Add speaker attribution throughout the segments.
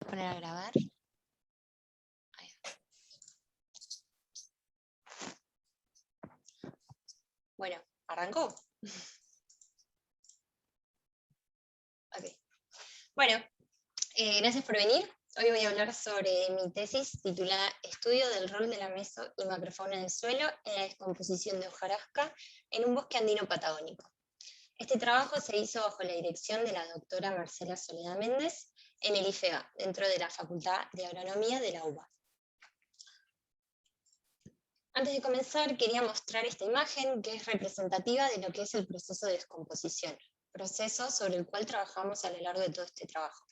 Speaker 1: Poner a grabar. Ahí va. Bueno, ¿arrancó? Okay. Bueno, gracias por venir. Hoy voy a hablar sobre mi tesis titulada Estudio del rol de la meso y macrofauna del suelo en la descomposición de hojarasca en un bosque andino patagónico. Este trabajo se hizo bajo la dirección de la doctora Marcela Soledad Méndez en el IFEA, dentro de la Facultad de Agronomía de la UBA. Antes de comenzar, quería mostrar esta imagen que es representativa de lo que es el proceso de descomposición, proceso sobre el cual trabajamos a lo largo de todo este trabajo.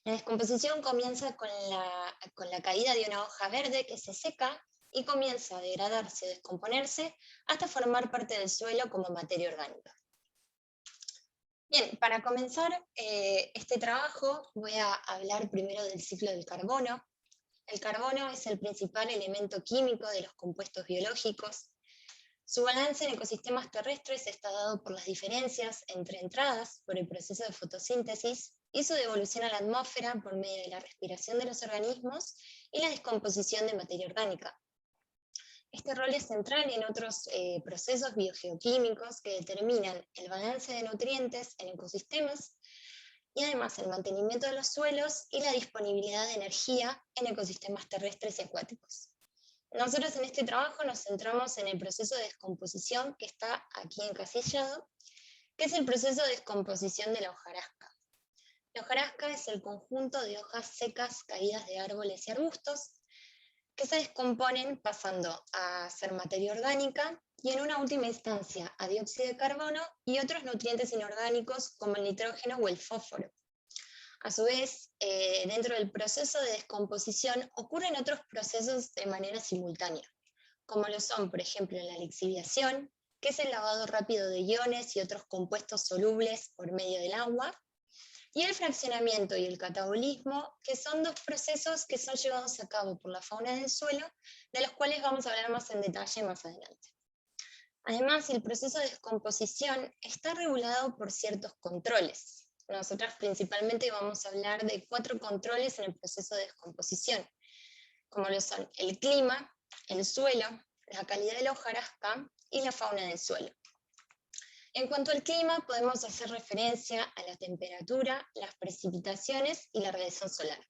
Speaker 1: La descomposición comienza con la caída de una hoja verde que se seca y comienza a degradarse o descomponerse hasta formar parte del suelo como materia orgánica. Bien, para comenzar este trabajo voy a hablar primero del ciclo del carbono. El carbono es el principal elemento químico de los compuestos biológicos. Su balance en ecosistemas terrestres está dado por las diferencias entre entradas por el proceso de fotosíntesis y su devolución a la atmósfera por medio de la respiración de los organismos y la descomposición de materia orgánica. Este rol es central en otros procesos biogeoquímicos que determinan el balance de nutrientes en ecosistemas y además el mantenimiento de los suelos y la disponibilidad de energía en ecosistemas terrestres y acuáticos. Nosotros en este trabajo nos centramos en el proceso de descomposición que está aquí encasillado, que es el proceso de descomposición de la hojarasca. La hojarasca es el conjunto de hojas secas caídas de árboles y arbustos que se descomponen pasando a ser materia orgánica y en una última instancia a dióxido de carbono y otros nutrientes inorgánicos como el nitrógeno o el fósforo. A su vez, dentro del proceso de descomposición ocurren otros procesos de manera simultánea, como lo son, por ejemplo, la lixiviación, que es el lavado rápido de iones y otros compuestos solubles por medio del agua, y el fraccionamiento y el catabolismo, que son dos procesos que son llevados a cabo por la fauna del suelo, de los cuales vamos a hablar más en detalle más adelante. Además, el proceso de descomposición está regulado por ciertos controles. Nosotras principalmente vamos a hablar de 4 controles en el proceso de descomposición, como lo son el clima, el suelo, la calidad de la hojarasca y la fauna del suelo. En cuanto al clima, podemos hacer referencia a la temperatura, las precipitaciones y la radiación solar.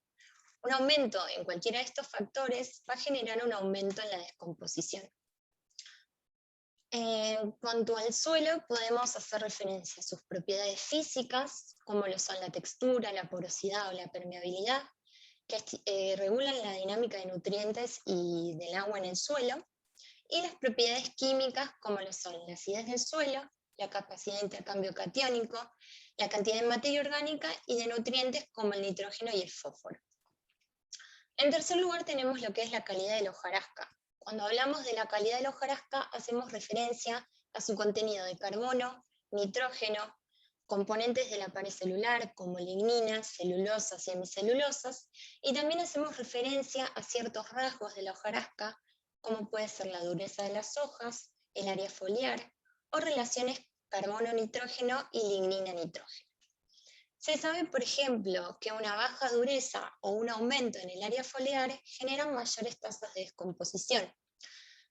Speaker 1: Un aumento en cualquiera de estos factores va a generar un aumento en la descomposición. En cuanto al suelo, podemos hacer referencia a sus propiedades físicas, como lo son la textura, la porosidad o la permeabilidad, que regulan la dinámica de nutrientes y del agua en el suelo, y las propiedades químicas, como lo son la acidez del suelo, la capacidad de intercambio catiónico, la cantidad de materia orgánica y de nutrientes como el nitrógeno y el fósforo. En tercer lugar tenemos lo que es la calidad de la hojarasca. Cuando hablamos de la calidad de la hojarasca hacemos referencia a su contenido de carbono, nitrógeno, componentes de la pared celular como ligninas, celulosas y hemicelulosas, y también hacemos referencia a ciertos rasgos de la hojarasca como puede ser la dureza de las hojas, el área foliar o relaciones carbono-nitrógeno y lignina-nitrógeno. Se sabe, por ejemplo, que una baja dureza o un aumento en el área foliar generan mayores tasas de descomposición.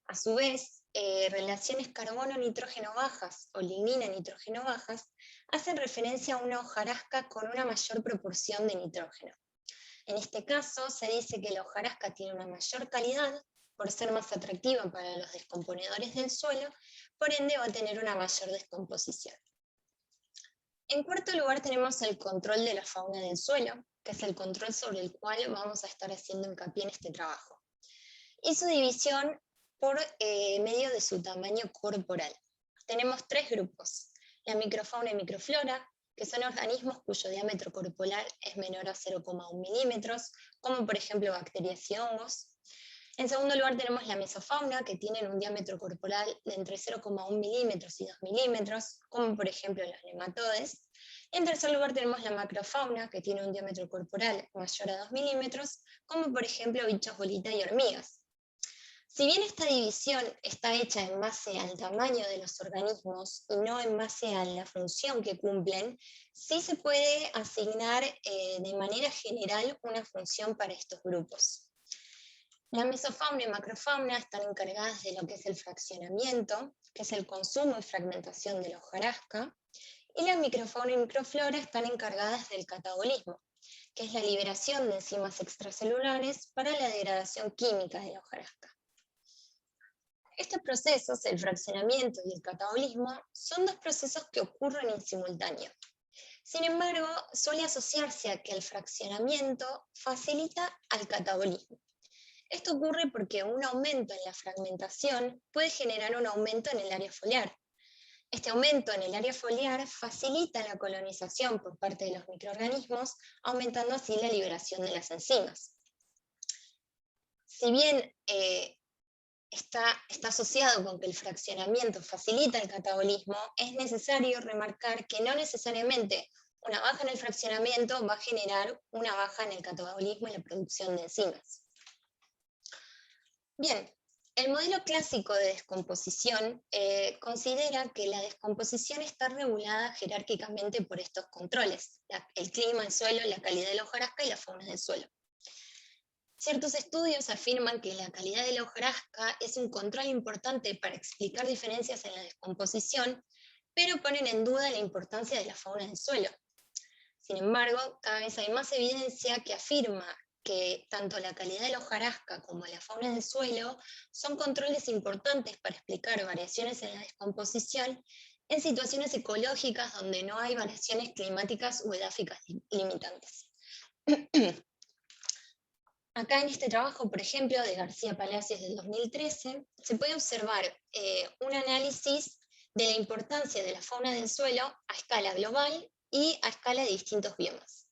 Speaker 1: A su vez, relaciones carbono-nitrógeno bajas o lignina-nitrógeno bajas hacen referencia a una hojarasca con una mayor proporción de nitrógeno. En este caso, se dice que la hojarasca tiene una mayor calidad por ser más atractiva para los descomponedores del suelo, por ende va a tener una mayor descomposición. En cuarto lugar tenemos el control de la fauna del suelo, que es el control sobre el cual vamos a estar haciendo hincapié en este trabajo, y su división por medio de su tamaño corporal. Tenemos 3 grupos, la microfauna y microflora, que son organismos cuyo diámetro corporal es menor a 0,1 milímetros, como por ejemplo bacterias y hongos. En segundo lugar tenemos la mesofauna, que tienen un diámetro corporal de entre 0,1 milímetros y 2 milímetros, como por ejemplo los nematodes. En tercer lugar tenemos la macrofauna, que tiene un diámetro corporal mayor a 2 milímetros, como por ejemplo bichos bolita y hormigas. Si bien esta división está hecha en base al tamaño de los organismos y no en base a la función que cumplen, sí se puede asignar de manera general una función para estos grupos. La mesofauna y macrofauna están encargadas de lo que es el fraccionamiento, que es el consumo y fragmentación de la hojarasca, y la microfauna y microflora están encargadas del catabolismo, que es la liberación de enzimas extracelulares para la degradación química de la hojarasca. Estos procesos, el fraccionamiento y el catabolismo, son dos procesos que ocurren en simultáneo. Sin embargo, suele asociarse a que el fraccionamiento facilita al catabolismo. Esto ocurre porque un aumento en la fragmentación puede generar un aumento en el área foliar. Este aumento en el área foliar facilita la colonización por parte de los microorganismos, aumentando así la liberación de las enzimas. Si bien está asociado con que el fraccionamiento facilita el catabolismo, es necesario remarcar que no necesariamente una baja en el fraccionamiento va a generar una baja en el catabolismo y la producción de enzimas. Bien, el modelo clásico de descomposición considera que la descomposición está regulada jerárquicamente por estos controles: el clima, el suelo, la calidad de la hojarasca y la fauna del suelo. Ciertos estudios afirman que la calidad de la hojarasca es un control importante para explicar diferencias en la descomposición, pero ponen en duda la importancia de la fauna del suelo. Sin embargo, cada vez hay más evidencia que afirma que tanto la calidad de la hojarasca como la fauna del suelo son controles importantes para explicar variaciones en la descomposición en situaciones ecológicas donde no hay variaciones climáticas u edáficas limitantes. Acá en este trabajo, por ejemplo, de García Palacios del 2013, se puede observar un análisis de la importancia de la fauna del suelo a escala global y a escala de distintos biomas.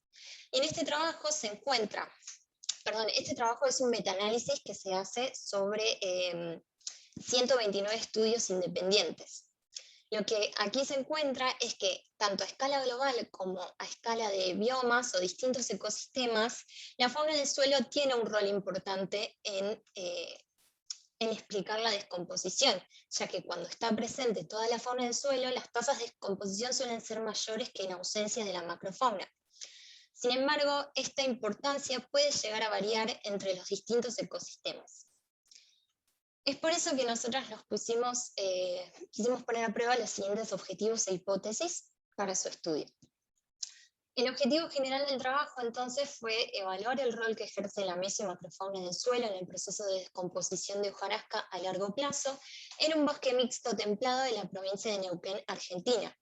Speaker 1: Y en este trabajo este trabajo es un metaanálisis que se hace sobre 129 estudios independientes. Lo que aquí se encuentra es que tanto a escala global como a escala de biomas o distintos ecosistemas, la fauna del suelo tiene un rol importante en explicar la descomposición, ya que cuando está presente toda la fauna del suelo, las tasas de descomposición suelen ser mayores que en ausencia de la macrofauna. Sin embargo, esta importancia puede llegar a variar entre los distintos ecosistemas. Es por eso que nosotros quisimos poner a prueba los siguientes objetivos e hipótesis para su estudio. El objetivo general del trabajo entonces fue evaluar el rol que ejerce la meso y macrofauna del suelo en el proceso de descomposición de hojarasca a largo plazo en un bosque mixto templado de la provincia de Neuquén, Argentina.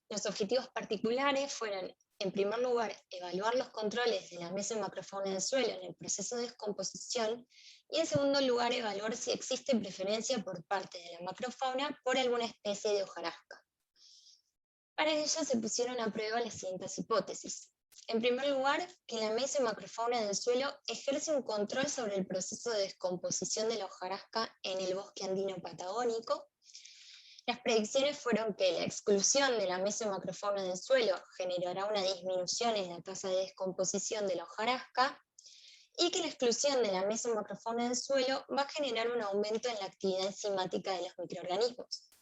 Speaker 1: Los objetivos particulares fueron, en primer lugar, evaluar los controles de la meso y macrofauna del suelo en el proceso de descomposición, y en segundo lugar, evaluar si existe preferencia por parte de la macrofauna por alguna especie de hojarasca. Para ello se pusieron a prueba las siguientes hipótesis. En primer lugar, que la meso y macrofauna del suelo ejerce un control sobre el proceso de descomposición de la hojarasca en el bosque andino patagónico. Las predicciones fueron que la exclusión de la meso y macrofauna del suelo generará una disminución en la tasa de descomposición de la hojarasca, y que la exclusión de la meso y macrofauna del suelo va a generar un aumento en la actividad enzimática de los microorganismos.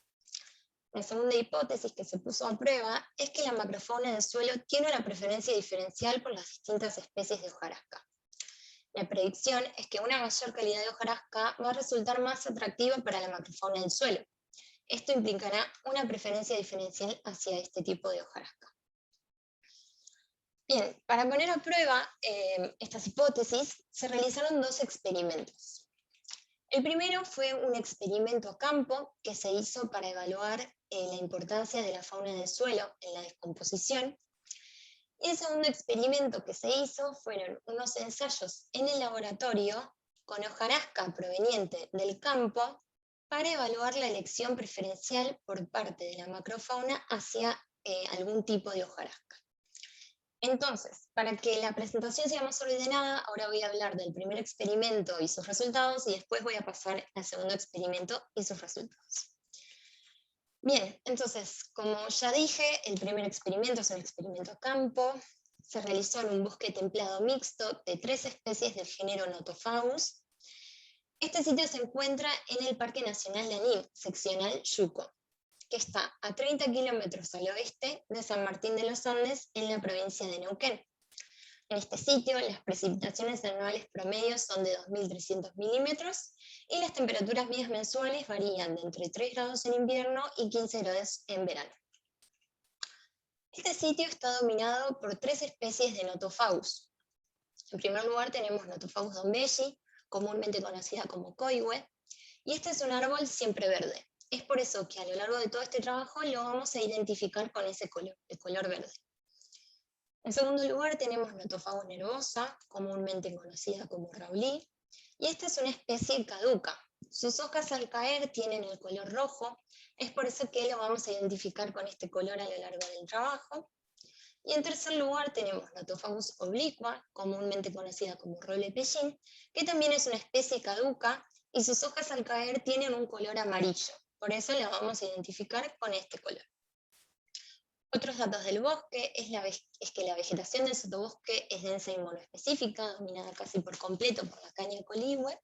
Speaker 1: La segunda hipótesis que se puso a prueba es que la macrofauna del suelo tiene una preferencia diferencial por las distintas especies de hojarasca. La predicción es que una mayor calidad de hojarasca va a resultar más atractiva para la macrofauna del suelo. Esto implicará una preferencia diferencial hacia este tipo de hojarasca. Bien, para poner a prueba estas hipótesis, se realizaron dos experimentos. El primero fue un experimento a campo que se hizo para evaluar la importancia de la fauna del suelo en la descomposición. Y el segundo experimento que se hizo fueron unos ensayos en el laboratorio con hojarasca proveniente del campo para evaluar la elección preferencial por parte de la macrofauna hacia algún tipo de hojarasca. Entonces, para que la presentación sea más ordenada, ahora voy a hablar del primer experimento y sus resultados, y después voy a pasar al segundo experimento y sus resultados. Bien, entonces, como ya dije, el primer experimento es un experimento a campo. Se realizó en un bosque templado mixto de 3 especies del género Nothofagus. Este sitio se encuentra en el Parque Nacional Lanín, seccional Yuco, que está a 30 kilómetros al oeste de San Martín de los Andes, en la provincia de Neuquén. En este sitio, las precipitaciones anuales promedios son de 2.300 milímetros y las temperaturas mínimas mensuales varían de entre 3 grados en invierno y 15 grados en verano. Este sitio está dominado por 3 especies de Nothofagus. En primer lugar tenemos Nothofagus dombelli, comúnmente conocida como coihue, y este es un árbol siempre verde. Es por eso que a lo largo de todo este trabajo lo vamos a identificar con ese color, el color verde. En segundo lugar tenemos Nothofagus nervosa, comúnmente conocida como raulí, y esta es una especie caduca. Sus hojas al caer tienen el color rojo, es por eso que lo vamos a identificar con este color a lo largo del trabajo. Y en tercer lugar tenemos Nothofagus obliqua, comúnmente conocida como roble pellín, que también es una especie caduca y sus hojas al caer tienen un color amarillo. Por eso la vamos a identificar con este color. Otros datos del bosque es que la vegetación del sotobosque es densa y monoespecífica, dominada casi por completo por la caña coligüe.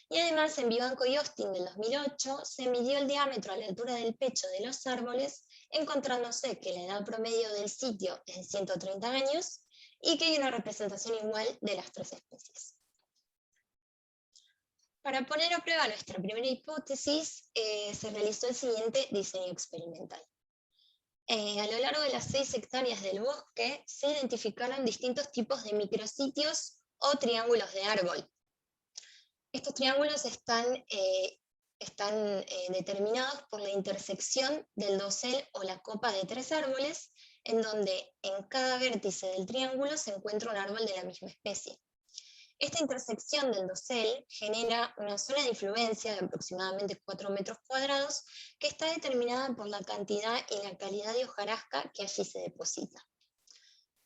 Speaker 1: Y además, en Vivanco y Austin del 2008 se midió el diámetro a la altura del pecho de los árboles, encontrándose que la edad promedio del sitio es de 130 años y que hay una representación igual de las 3 especies. Para poner a prueba nuestra primera hipótesis, se realizó el siguiente diseño experimental. A lo largo de las 6 hectáreas del bosque se identificaron distintos tipos de micrositios o triángulos de árbol. Estos triángulos están determinados por la intersección del dosel o la copa de 3 árboles, en donde en cada vértice del triángulo se encuentra un árbol de la misma especie. Esta intersección del dosel genera una zona de influencia de aproximadamente 4 metros cuadrados que está determinada por la cantidad y la calidad de hojarasca que allí se deposita.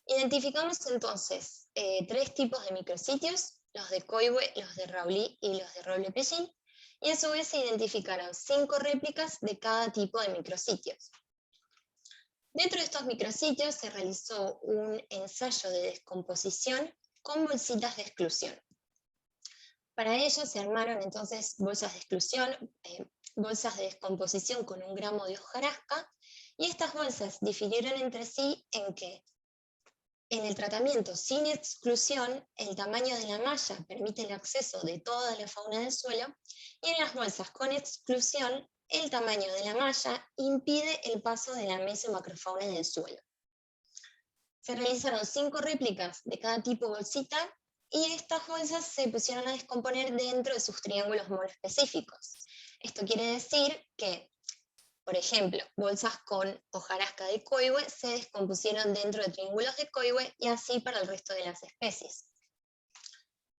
Speaker 1: Identificamos entonces 3 tipos de micrositios, los de coihue, los de raulí y los de roble pellín, y a su vez se identificaron 5 réplicas de cada tipo de micrositios. Dentro de estos micrositios se realizó un ensayo de descomposición con bolsitas de exclusión. Para ello se armaron entonces bolsas de exclusión, bolsas de descomposición con 1 gramo de hojarasca, y estas bolsas difirieron entre sí en que en el tratamiento sin exclusión, el tamaño de la malla permite el acceso de toda la fauna del suelo, y en las bolsas con exclusión, el tamaño de la malla impide el paso de la meso- y macrofauna del suelo. Se realizaron 5 réplicas de cada tipo de bolsita, y estas bolsas se pusieron a descomponer dentro de sus triángulos monoespecíficos. Esto quiere decir que, por ejemplo, bolsas con hojarasca de coihue se descompusieron dentro de triángulos de coihue, y así para el resto de las especies.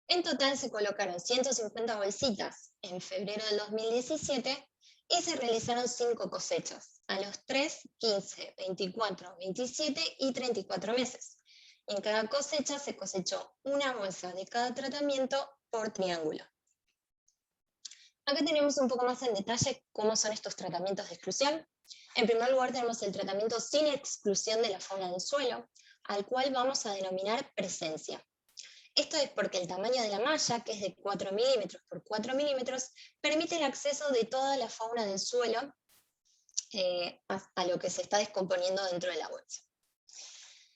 Speaker 1: En total se colocaron 150 bolsitas en febrero del 2017 y se realizaron 5 cosechas, a los 3, 15, 24, 27 y 34 meses. En cada cosecha se cosechó 1 bolsa de cada tratamiento por triángulo. Acá tenemos un poco más en detalle cómo son estos tratamientos de exclusión. En primer lugar tenemos el tratamiento sin exclusión de la fauna del suelo, al cual vamos a denominar presencia. Esto es porque el tamaño de la malla, que es de 4 milímetros por 4 milímetros, permite el acceso de toda la fauna del suelo a lo que se está descomponiendo dentro de la bolsa.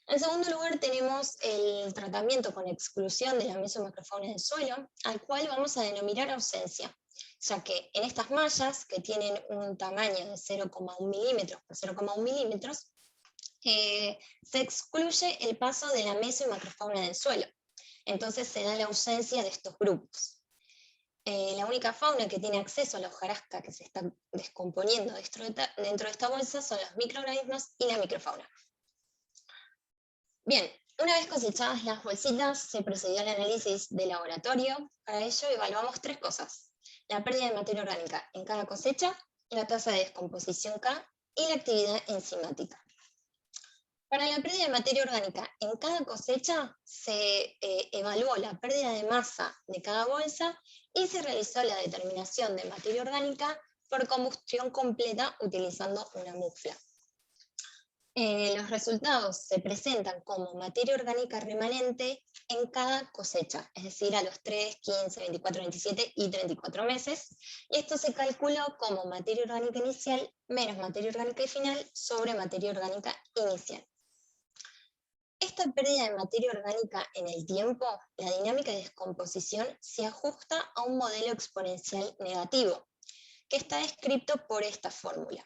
Speaker 1: En segundo lugar tenemos el tratamiento con exclusión de la meso-macrofauna del suelo, al cual vamos a denominar ausencia, ya que en estas mallas, que tienen un tamaño de 0,1 milímetros por 0,1 milímetros, se excluye el paso de la meso- y macrofauna del suelo. Entonces se da la ausencia de estos grupos. La única fauna que tiene acceso a la hojarasca que se está descomponiendo dentro de esta bolsa son los microorganismos y la microfauna. Bien, una vez cosechadas las bolsitas, se procedió al análisis de laboratorio. Para ello evaluamos 3 cosas: la pérdida de materia orgánica en cada cosecha, la tasa de descomposición K y la actividad enzimática. Para la pérdida de materia orgánica en cada cosecha se evaluó la pérdida de masa de cada bolsa y se realizó la determinación de materia orgánica por combustión completa utilizando una mufla. Los resultados se presentan como materia orgánica remanente en cada cosecha, es decir, a los 3, 15, 24, 27 y 34 meses, y esto se calculó como materia orgánica inicial menos materia orgánica final sobre materia orgánica inicial. Esta pérdida de materia orgánica en el tiempo, la dinámica de descomposición, se ajusta a un modelo exponencial negativo, que está descrito por esta fórmula.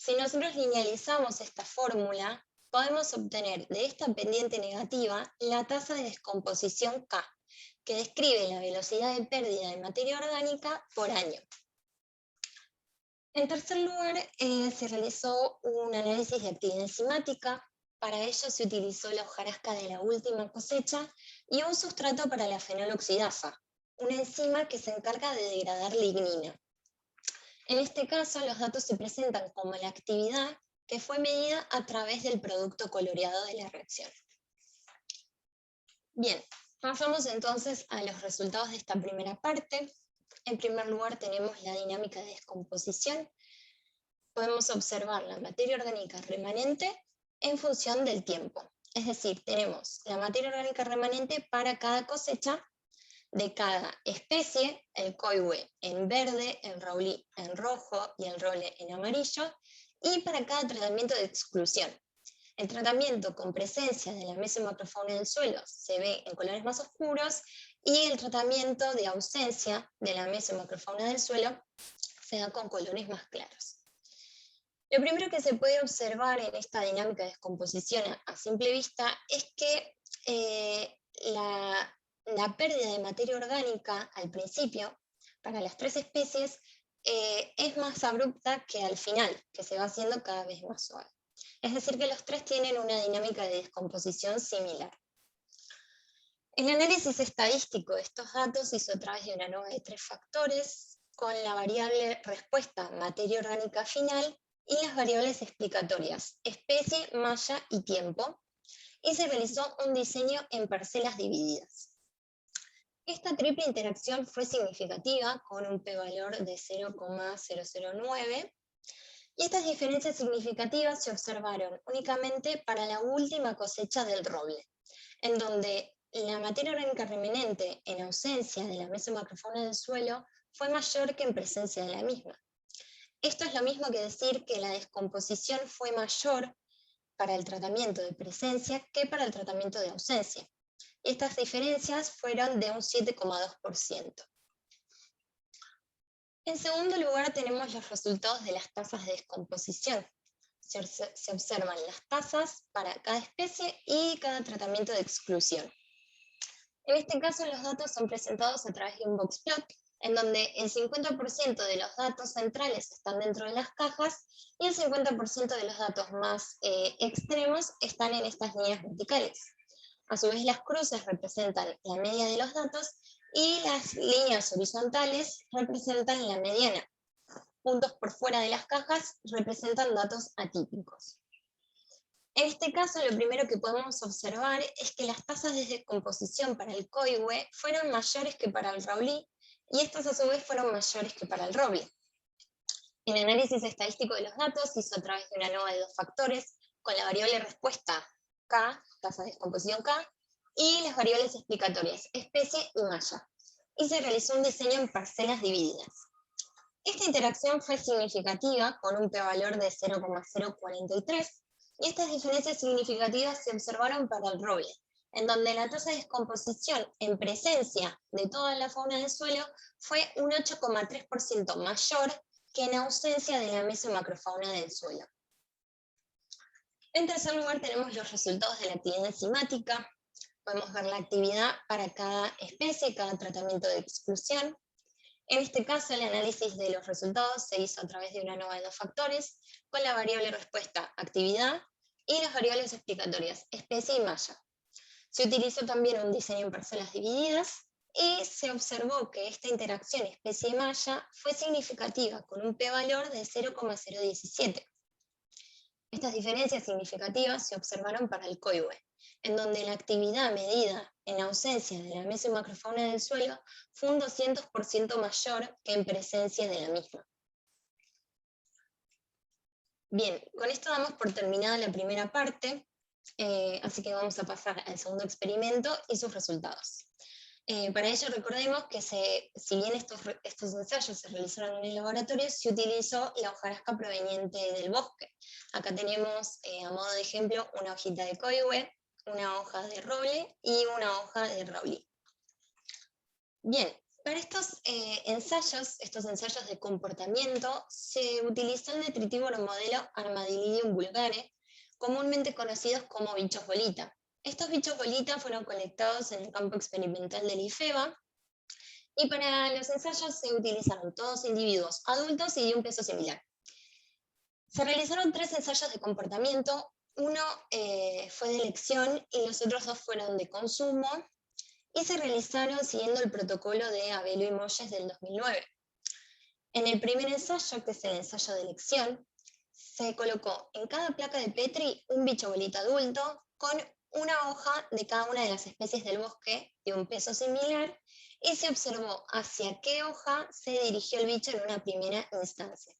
Speaker 1: Si nosotros linealizamos esta fórmula, podemos obtener de esta pendiente negativa la tasa de descomposición K, que describe la velocidad de pérdida de materia orgánica por año. En tercer lugar, se realizó un análisis de actividad enzimática. Para ello se utilizó la hojarasca de la última cosecha y un sustrato para la fenoloxidasa, una enzima que se encarga de degradar lignina. En este caso, los datos se presentan como la actividad que fue medida a través del producto coloreado de la reacción. Bien, pasamos entonces a los resultados de esta primera parte. En primer lugar tenemos la dinámica de descomposición. Podemos observar la materia orgánica remanente en función del tiempo. Es decir, tenemos la materia orgánica remanente para cada cosecha de cada especie, el coihue en verde, el raulí en rojo y el roble en amarillo, y para cada tratamiento de exclusión. El tratamiento con presencia de la mesomacrofauna del suelo se ve en colores más oscuros y el tratamiento de ausencia de la mesomacrofauna del suelo se da con colores más claros. Lo primero que se puede observar en esta dinámica de descomposición a simple vista es que la pérdida de materia orgánica al principio, para las tres especies, es más abrupta que al final, que se va haciendo cada vez más suave. Es decir, que los tres tienen una dinámica de descomposición similar. El análisis estadístico de estos datos se hizo a través de una ANOVA de 3 factores, con la variable respuesta materia orgánica final y las variables explicatorias, especie, malla y tiempo, y se realizó un diseño en parcelas divididas. Esta triple interacción fue significativa, con un p-valor de 0,009, y estas diferencias significativas se observaron únicamente para la última cosecha del roble, en donde la materia orgánica remanente en ausencia de la mesomacrofauna del suelo fue mayor que en presencia de la misma. Esto es lo mismo que decir que la descomposición fue mayor para el tratamiento de presencia que para el tratamiento de ausencia. Estas diferencias fueron de un 7,2%. En segundo lugar, tenemos los resultados de las tasas de descomposición. Se observan las tasas para cada especie y cada tratamiento de exclusión. En este caso, los datos son presentados a través de un box plot, en donde el 50% de los datos centrales están dentro de las cajas y el 50% de los datos más extremos están en estas líneas verticales. A su vez, las cruces representan la media de los datos y las líneas horizontales representan la mediana. Puntos por fuera de las cajas representan datos atípicos. En este caso, lo primero que podemos observar es que las tasas de descomposición para el coihue fueron mayores que para el raulí, y estas a su vez fueron mayores que para el roble. El análisis estadístico de los datos se hizo a través de una ANOVA de 2 factores, con la variable respuesta K, tasa de descomposición K, y las variables explicatorias, especie y malla, y se realizó un diseño en parcelas divididas. Esta interacción fue significativa, con un p-valor de 0,043, y estas diferencias significativas se observaron para el roble, en donde la tasa de descomposición en presencia de toda la fauna del suelo fue un 8,3% mayor que en ausencia de la mesomacrofauna del suelo. En tercer lugar, tenemos los resultados de la actividad enzimática. Podemos ver la actividad para cada especie, cada tratamiento de exclusión. En este caso, el análisis de los resultados se hizo a través de una ANOVA de 2 factores, con la variable respuesta actividad y las variables explicatorias, especie y malla. Se utilizó también un diseño en parcelas divididas y se observó que esta interacción especie y malla fue significativa, con un p-valor de 0,017. Estas diferencias significativas se observaron para el coihue, en donde la actividad medida en ausencia de la mesomacrofauna del suelo fue un 200% mayor que en presencia de la misma. Bien, con esto damos por terminada la primera parte, así que vamos a pasar al segundo experimento y sus resultados. Para ello recordemos que si bien estos ensayos se realizaron en el laboratorio, se utilizó la hojarasca proveniente del bosque. Acá tenemos, a modo de ejemplo, una hojita de coihue, una hoja de roble y una hoja de raulí. Bien, para estos ensayos de comportamiento, se utilizó el detritívoro modelo Armadillidium vulgare, comúnmente conocidos como bichos bolita. Estos bichos bolita fueron colectados en el campo experimental del IFEBA y para los ensayos se utilizaron todos individuos adultos y de un peso similar. Se realizaron 3 ensayos de comportamiento, uno fue de elección y los otros 2 fueron de consumo, y se realizaron siguiendo el protocolo de Abelo y Moyes del 2009. En el primer ensayo, que es el ensayo de elección, se colocó en cada placa de Petri un bicho bolita adulto con una hoja de cada una de las especies del bosque de un peso similar y se observó hacia qué hoja se dirigió el bicho en una primera instancia.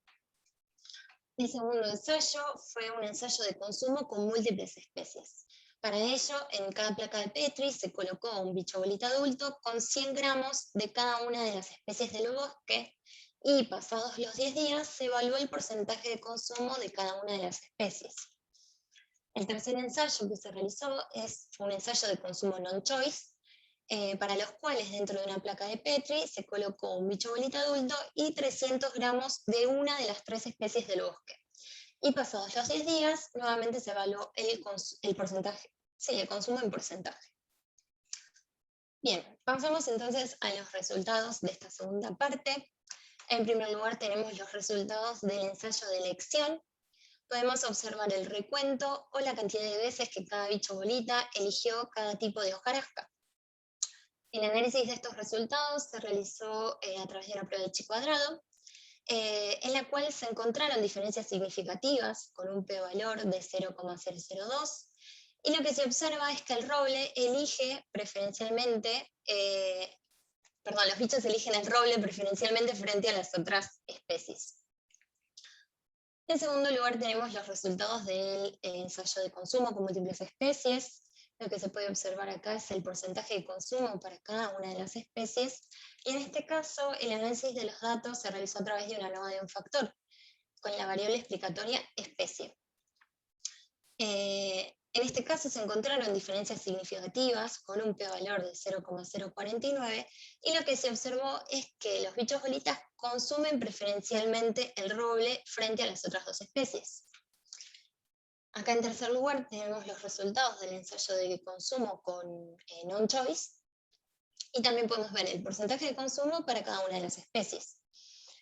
Speaker 1: El segundo ensayo fue un ensayo de consumo con múltiples especies. Para ello, en cada placa de Petri se colocó un bicho bolita adulto con 100 gramos de cada una de las especies del bosque y pasados los 10 días se evaluó el porcentaje de consumo de cada una de las especies. El tercer ensayo que se realizó es un ensayo de consumo non-choice, para los cuales dentro de una placa de Petri se colocó un bicho bolita adulto y 300 gramos de una de las 3 especies del bosque. Y pasados los 10 días, nuevamente se evaluó el porcentaje, sí, el consumo en porcentaje. Bien, pasamos entonces a los resultados de esta segunda parte. En primer lugar tenemos los resultados del ensayo de elección. Podemos observar el recuento o la cantidad de veces que cada bicho bolita eligió cada tipo de hojarasca. El análisis de estos resultados se realizó a través de una prueba de chi cuadrado, en la cual se encontraron diferencias significativas con un p-valor de 0,002, y lo que se observa es que el roble elige preferencialmente, los bichos eligen el roble preferencialmente frente a las otras especies. En segundo lugar tenemos los resultados del ensayo de consumo con múltiples especies. Lo que se puede observar acá es el porcentaje de consumo para cada una de las especies, y en este caso el análisis de los datos se realizó a través de una ANOVA de un factor, con la variable explicatoria especie. En este caso se encontraron diferencias significativas con un p-valor de 0,049, y lo que se observó es que los bichos bolitas consumen preferencialmente el roble frente a las otras 2 especies. Acá en tercer lugar tenemos los resultados del ensayo de consumo con non-choice, y también podemos ver el porcentaje de consumo para cada una de las especies.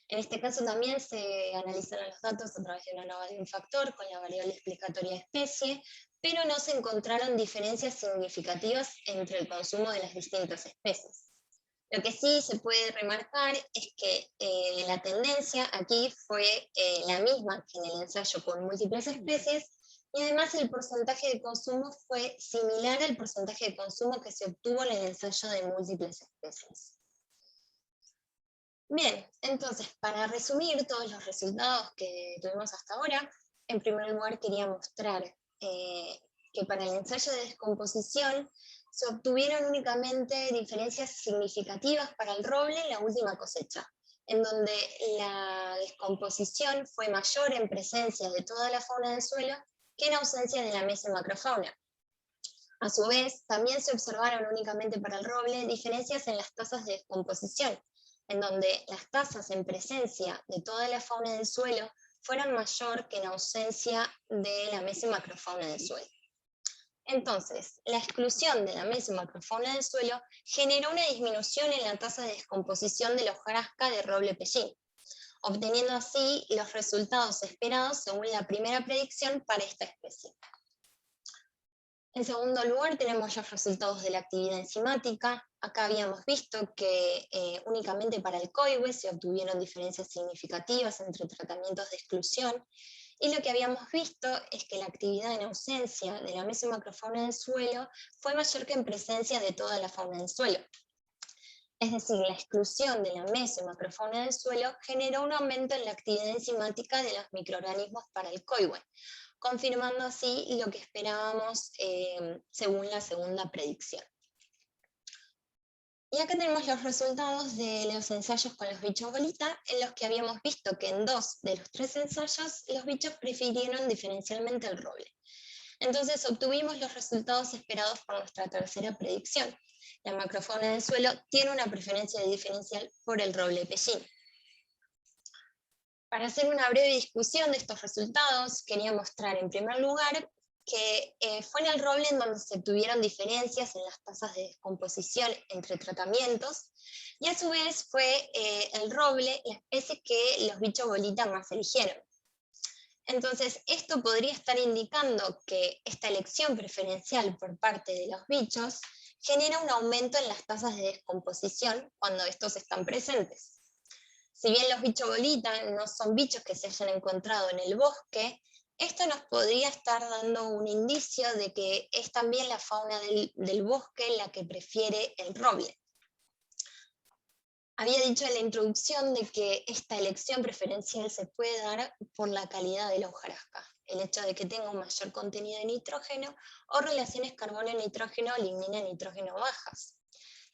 Speaker 1: En este caso también se analizaron los datos a través de una ANOVA de un factor con la variable explicatoria especie, pero no se encontraron diferencias significativas entre el consumo de las distintas especies. Lo que sí se puede remarcar es que la tendencia aquí fue la misma que en el ensayo con múltiples especies, y además el porcentaje de consumo fue similar al porcentaje de consumo que se obtuvo en el ensayo de múltiples especies. Bien, entonces, para resumir todos los resultados que tuvimos hasta ahora, en primer lugar quería mostrar que para el ensayo de descomposición se obtuvieron únicamente diferencias significativas para el roble en la última cosecha, en donde la descomposición fue mayor en presencia de toda la fauna del suelo que en ausencia de la meso-macrofauna. A su vez, también se observaron únicamente para el roble diferencias en las tasas de descomposición, en donde las tasas en presencia de toda la fauna del suelo fueron mayor que en ausencia de la meso-macrofauna del suelo. Entonces, la exclusión de la meso-macrofauna del suelo generó una disminución en la tasa de descomposición de la hojarasca de roble pellín, obteniendo así los resultados esperados según la primera predicción para esta especie. En segundo lugar, tenemos los resultados de la actividad enzimática. Acá habíamos visto que únicamente para el coihue se obtuvieron diferencias significativas entre tratamientos de exclusión, y lo que habíamos visto es que la actividad en ausencia de la meso-macrofauna del suelo fue mayor que en presencia de toda la fauna del suelo. Es decir, la exclusión de la meso y macrofauna del suelo generó un aumento en la actividad enzimática de los microorganismos para el coihue, confirmando así lo que esperábamos según la segunda predicción. Y acá tenemos los resultados de los ensayos con los bichos bolita, en los que habíamos visto que en 2 de los 3 ensayos los bichos prefirieron diferencialmente el roble. Entonces obtuvimos los resultados esperados por nuestra tercera predicción. La macrofauna del suelo tiene una preferencia diferencial por el roble pellín. Para hacer una breve discusión de estos resultados, quería mostrar en primer lugar que fue en el roble en donde se obtuvieron diferencias en las tasas de descomposición entre tratamientos, y a su vez fue el roble la especie que los bichos bolita más eligieron. Entonces, esto podría estar indicando que esta elección preferencial por parte de los bichos genera un aumento en las tasas de descomposición cuando estos están presentes. Si bien los bichos bolita no son bichos que se hayan encontrado en el bosque, esto nos podría estar dando un indicio de que es también la fauna del bosque la que prefiere el roble. Había dicho en la introducción de que esta elección preferencial se puede dar por la calidad de la hojarasca, el hecho de que tenga un mayor contenido de nitrógeno o relaciones carbono-nitrógeno o lignina-nitrógeno bajas.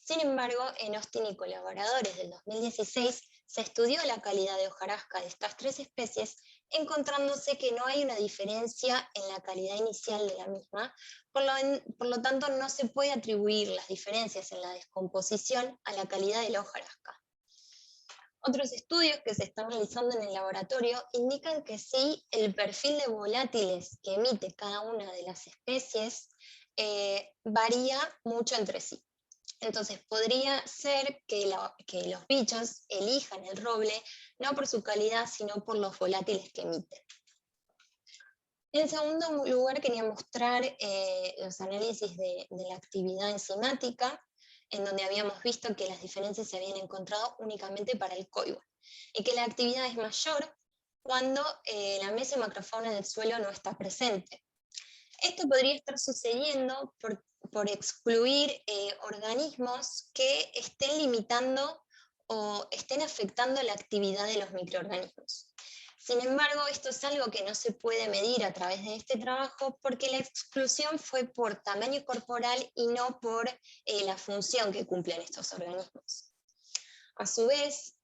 Speaker 1: Sin embargo, en Austin y colaboradores del 2016 se estudió la calidad de hojarasca de estas 3 especies, encontrándose que no hay una diferencia en la calidad inicial de la misma, por lo tanto no se puede atribuir las diferencias en la descomposición a la calidad de la hojarasca. Otros estudios que se están realizando en el laboratorio indican que sí, el perfil de volátiles que emite cada una de las especies varía mucho entre sí. Entonces podría ser que los bichos elijan el roble no por su calidad, sino por los volátiles que emiten. En segundo lugar, quería mostrar los análisis de la actividad enzimática, en donde habíamos visto que las diferencias se habían encontrado únicamente para el coihue, y que la actividad es mayor cuando la mesomacrofauna del suelo no está presente. Esto podría estar sucediendo por excluir organismos que estén limitando o estén afectando la actividad de los microorganismos. Sin embargo, esto es algo que no se puede medir a través de este trabajo porque la exclusión fue por tamaño corporal y no por la función que cumplen estos organismos. A su vez,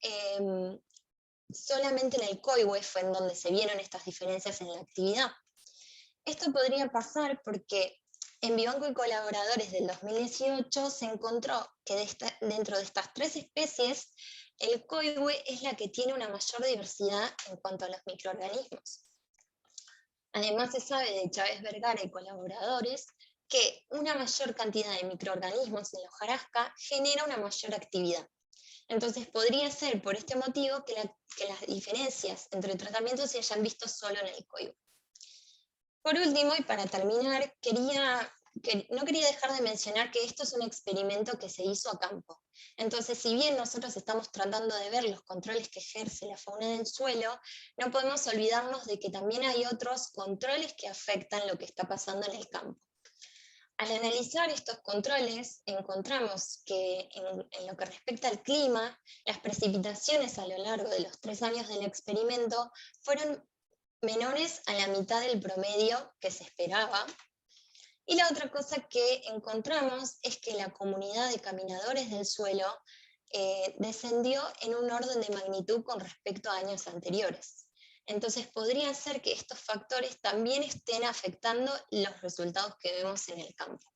Speaker 1: solamente en el coihue fue en donde se vieron estas diferencias en la actividad. Esto podría pasar porque en Vivanco y colaboradores del 2018 se encontró que dentro de estas 3 especies, el coihue es la que tiene una mayor diversidad en cuanto a los microorganismos. Además se sabe de Chávez Vergara y colaboradores que una mayor cantidad de microorganismos en la hojarasca genera una mayor actividad. Entonces podría ser por este motivo que las diferencias entre tratamientos se hayan visto solo en el coihue. Por último, y para terminar, no quería dejar de mencionar que esto es un experimento que se hizo a campo. Entonces, si bien nosotros estamos tratando de ver los controles que ejerce la fauna del suelo, no podemos olvidarnos de que también hay otros controles que afectan lo que está pasando en el campo. Al analizar estos controles, encontramos que en lo que respecta al clima, las precipitaciones a lo largo de los 3 años del experimento fueron menores a la mitad del promedio que se esperaba. Y la otra cosa que encontramos es que la comunidad de caminadores del suelo descendió en un orden de magnitud con respecto a años anteriores. Entonces podría ser que estos factores también estén afectando los resultados que vemos en el campo.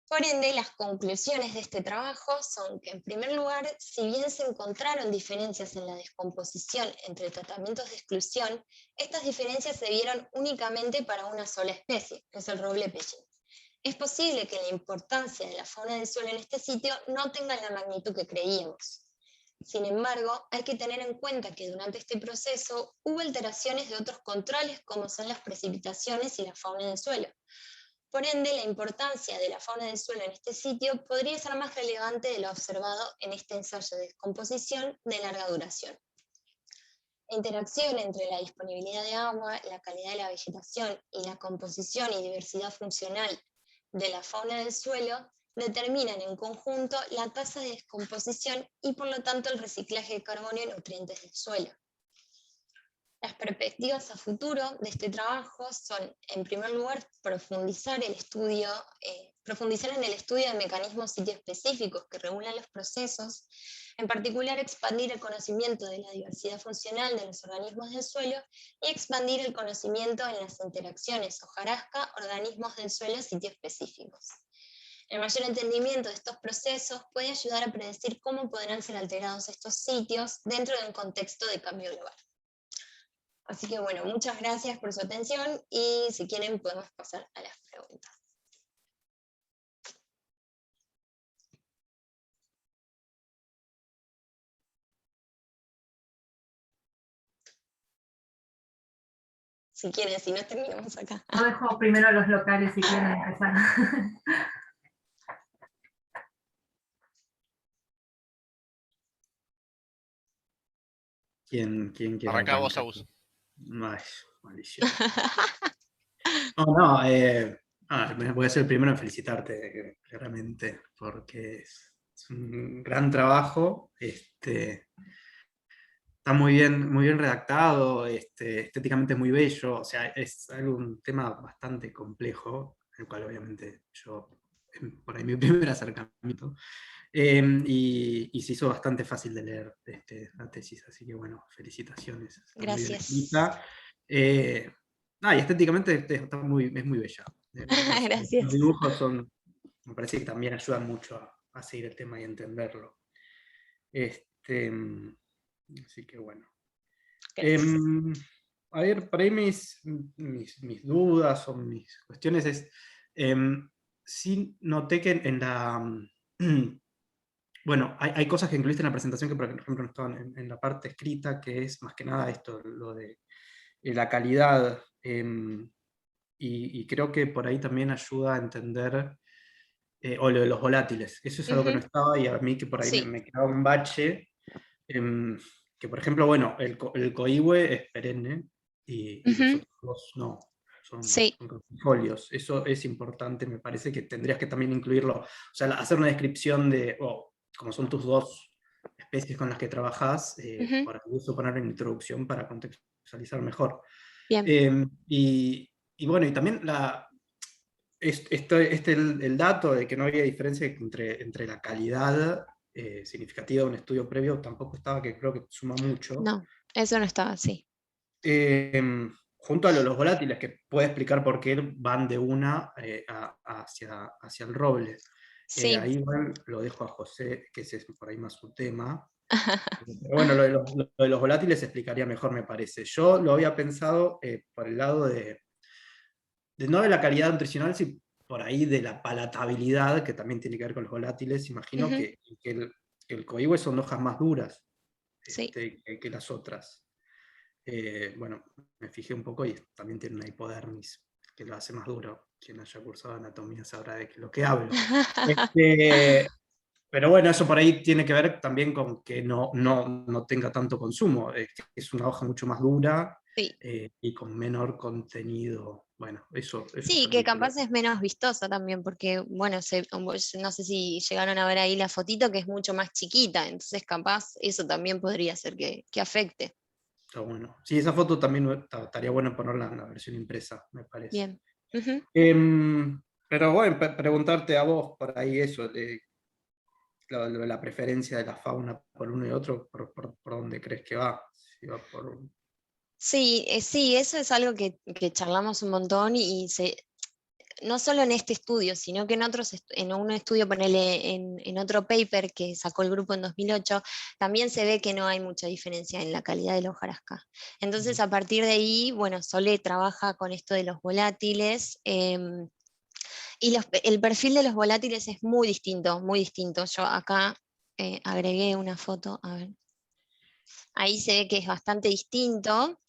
Speaker 1: Por ende, las conclusiones de este trabajo son que, en primer lugar, si bien se encontraron diferencias en la descomposición entre tratamientos de exclusión, estas diferencias se dieron únicamente para una sola especie, que es el roble pellín. Es posible que la importancia de la fauna del suelo en este sitio no tenga la magnitud que creíamos. Sin embargo, hay que tener en cuenta que durante este proceso hubo alteraciones de otros controles como son las precipitaciones y la fauna del suelo. Por ende, la importancia de la fauna del suelo en este sitio podría ser más relevante de lo observado en este ensayo de descomposición de larga duración. La interacción entre la disponibilidad de agua, la calidad de la vegetación y la composición y diversidad funcional de la fauna del suelo determinan en conjunto la tasa de descomposición y por lo tanto el reciclaje de carbono y nutrientes del suelo. Las perspectivas a futuro de este trabajo son, en primer lugar, profundizar en el estudio de mecanismos sitioespecíficos que regulan los procesos, en particular expandir el conocimiento de la diversidad funcional de los organismos del suelo y expandir el conocimiento en las interacciones hojarasca-organismos del suelo sitioespecíficos. El mayor entendimiento de estos procesos puede ayudar a predecir cómo podrán ser alterados estos sitios dentro de un contexto de cambio global. Así que bueno, muchas gracias por su atención y si quieren podemos pasar a las preguntas. Si quieren, si no terminamos acá.
Speaker 2: Yo dejo primero a los locales si quieren empezar.
Speaker 3: ¿Quién quiere
Speaker 4: Arrancá vos,
Speaker 3: arrancar?
Speaker 4: Agus.
Speaker 3: Ay, maldición. No, voy a ser el primero en felicitarte, claramente, porque es un gran trabajo. Está muy bien redactado, estéticamente es muy bello, o sea, es un tema bastante complejo, el cual obviamente yo, por ahí mi primer acercamiento, y se hizo bastante fácil de leer la tesis, así que bueno, felicitaciones. Está muy bien
Speaker 1: Gracias.
Speaker 3: escrita. Y estéticamente es muy bella.
Speaker 1: Gracias.
Speaker 3: Los dibujos me parece que también ayudan mucho a seguir el tema y entenderlo. Así que bueno. A ver, por ahí mis dudas o mis cuestiones es, sí noté que en la... Bueno, hay cosas que incluiste en la presentación que por ejemplo no estaban en la parte escrita, que es más que nada esto, lo de la calidad, y creo que por ahí también ayuda a entender, o lo de los volátiles. Eso es algo que no estaba y a mí que por ahí
Speaker 1: Sí.
Speaker 3: me quedaba un bache, que por ejemplo, bueno, el coihue es perenne y los otros dos no, son caducifolios. Eso es importante, me parece que tendrías que también incluirlo, o sea, hacer una descripción de, como son tus dos especies con las que trabajás, por eso poner en introducción para contextualizar mejor.
Speaker 1: Bien.
Speaker 3: Y bueno, y también el dato de que no había diferencia entre la calidad significativa de un estudio previo tampoco estaba, que creo que suma mucho.
Speaker 1: No, eso no estaba así.
Speaker 3: Junto a los volátiles, que puede explicar por qué van de una hacia el roble.
Speaker 1: Sí.
Speaker 3: Ahí igual lo dejo a José, que ese es por ahí más su tema. Pero bueno, lo de los volátiles se explicaría mejor, me parece. Yo lo había pensado por el lado de no de la calidad nutricional, sino por ahí de la palatabilidad, que también tiene que ver con los volátiles. Imagino que el coihue son hojas más duras que las otras. Bueno, me fijé un poco y también tiene una hipodermis que lo hace más duro. Quien haya cursado anatomía sabrá de lo que hablo. Pero bueno, eso por ahí tiene que ver también con que no tenga tanto consumo. Es una hoja mucho más dura y con menor contenido. Bueno, eso
Speaker 1: Sí, que capaz es menos vistosa también, porque, bueno, no sé si llegaron a ver ahí la fotito, que es mucho más chiquita, entonces capaz eso también podría ser que afecte.
Speaker 3: Está bueno. Sí, esa foto también estaría bueno ponerla en la versión impresa, me parece.
Speaker 1: Bien.
Speaker 3: Pero bueno, preguntarte a vos por ahí eso, de la preferencia de la fauna por uno y otro, por dónde crees que va. Si va por...
Speaker 1: Sí, eso es algo que charlamos un montón y no solo en este estudio, sino que en un estudio, ponele en otro paper que sacó el grupo en 2008, también se ve que no hay mucha diferencia en la calidad de la hojarasca. Entonces, a partir de ahí, bueno, Sole trabaja con esto de los volátiles, y el perfil de los volátiles es muy distinto, muy distinto. Yo acá agregué una foto, a ver. Ahí se ve que es bastante distinto.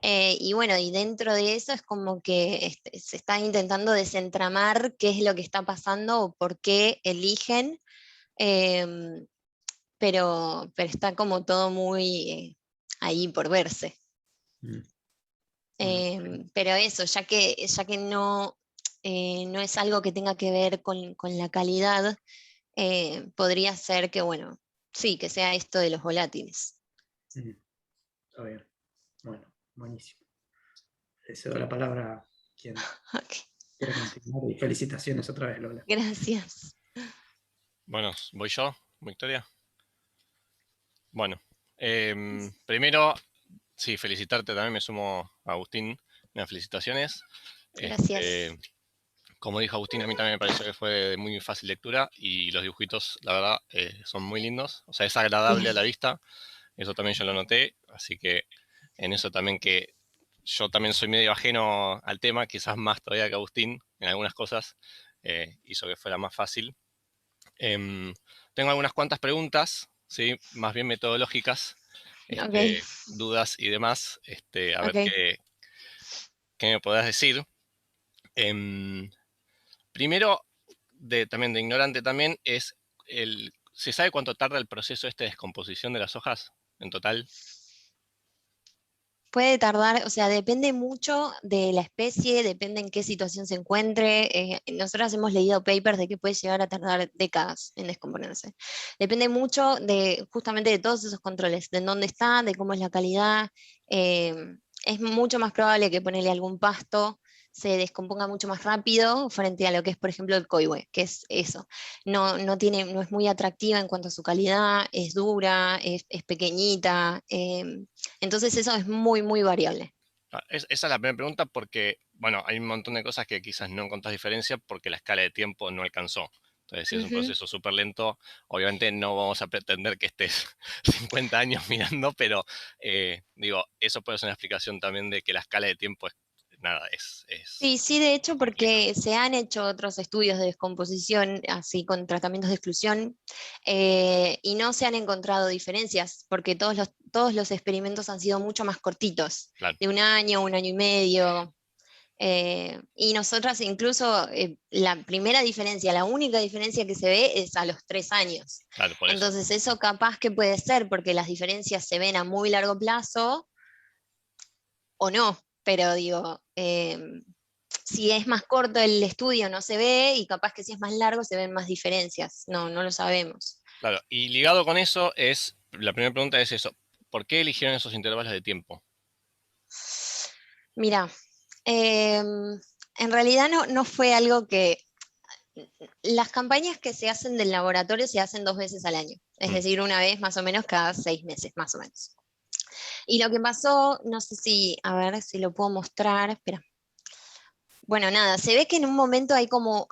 Speaker 1: Y bueno, y dentro de eso es como que se está intentando desentramar qué es lo que está pasando o por qué eligen, pero está como todo muy ahí por verse. Pero eso, ya que no, no es algo que tenga que ver con la calidad, podría ser que, bueno, sí, que sea esto de los volátiles.
Speaker 3: Está bien. Bueno, buenísimo. Le cedo la palabra a quien
Speaker 1: Ok,
Speaker 3: quiera continuar. Y felicitaciones otra vez, Lola.
Speaker 1: gracias.
Speaker 4: Bueno, voy yo, Victoria. Bueno, primero, sí, felicitarte también, me sumo a Agustín, unas felicitaciones.
Speaker 1: Gracias.
Speaker 4: Como dijo Agustín, a mí también me pareció que fue de muy fácil lectura y los dibujitos, la verdad, son muy lindos. O sea, es agradable a la vista, eso también yo lo noté, así que en eso también que yo también soy medio ajeno al tema, quizás más todavía que Agustín, en algunas cosas, hizo que fuera más fácil. Tengo algunas cuantas preguntas, ¿sí? Más bien metodológicas,
Speaker 1: Ok,
Speaker 4: dudas y demás, a ver
Speaker 1: ok.
Speaker 4: qué me podés decir. Em, Primero, también de ignorante también, ¿se sabe cuánto tarda el proceso de descomposición de las hojas en total?
Speaker 1: Puede tardar, o sea, depende mucho de la especie, depende en qué situación se encuentre. Nosotros hemos leído papers de que puede llegar a tardar décadas en descomponerse. Depende mucho de justamente de todos esos controles, de en dónde está, de cómo es la calidad. eh, es mucho más probable que ponerle algún pasto se descomponga mucho más rápido frente a lo que es, por ejemplo, el coihue, que es eso. No es muy atractiva en cuanto a su calidad, es dura, es pequeñita. Entonces eso es muy, muy variable.
Speaker 4: Esa es la primera pregunta porque, bueno, hay un montón de cosas que quizás no encontrás diferencia porque la escala de tiempo no alcanzó. Entonces, si es un
Speaker 1: Ujú.
Speaker 4: proceso súper lento, obviamente no vamos a pretender que estés 50 años mirando, pero digo, eso puede ser una explicación también de que la escala de tiempo es
Speaker 1: Sí, sí, de hecho,
Speaker 4: compleja.
Speaker 1: porque se han hecho otros estudios de descomposición, así con tratamientos de exclusión, y no se han encontrado diferencias, porque todos los experimentos han sido mucho más cortitos,
Speaker 4: Claro,
Speaker 1: de un año y medio. Y nosotras incluso la primera diferencia, la única diferencia que se ve es a los 3 años.
Speaker 4: claro, por eso.
Speaker 1: Entonces eso capaz que puede ser porque las diferencias se ven a muy largo plazo o no, pero digo, si es más corto el estudio no se ve y capaz que si es más largo se ven más diferencias, no lo sabemos.
Speaker 4: Claro, y ligado con eso la primera pregunta es eso, ¿por qué eligieron esos intervalos de tiempo?
Speaker 1: Mira, en realidad no fue algo que... Las campañas que se hacen del laboratorio se hacen 2 veces al año, es
Speaker 4: Mm,
Speaker 1: decir, una vez más o menos cada 6 meses, más o menos. Y lo que pasó, no sé si, a ver si lo puedo mostrar, espera. Bueno, nada, se ve que en un momento hay como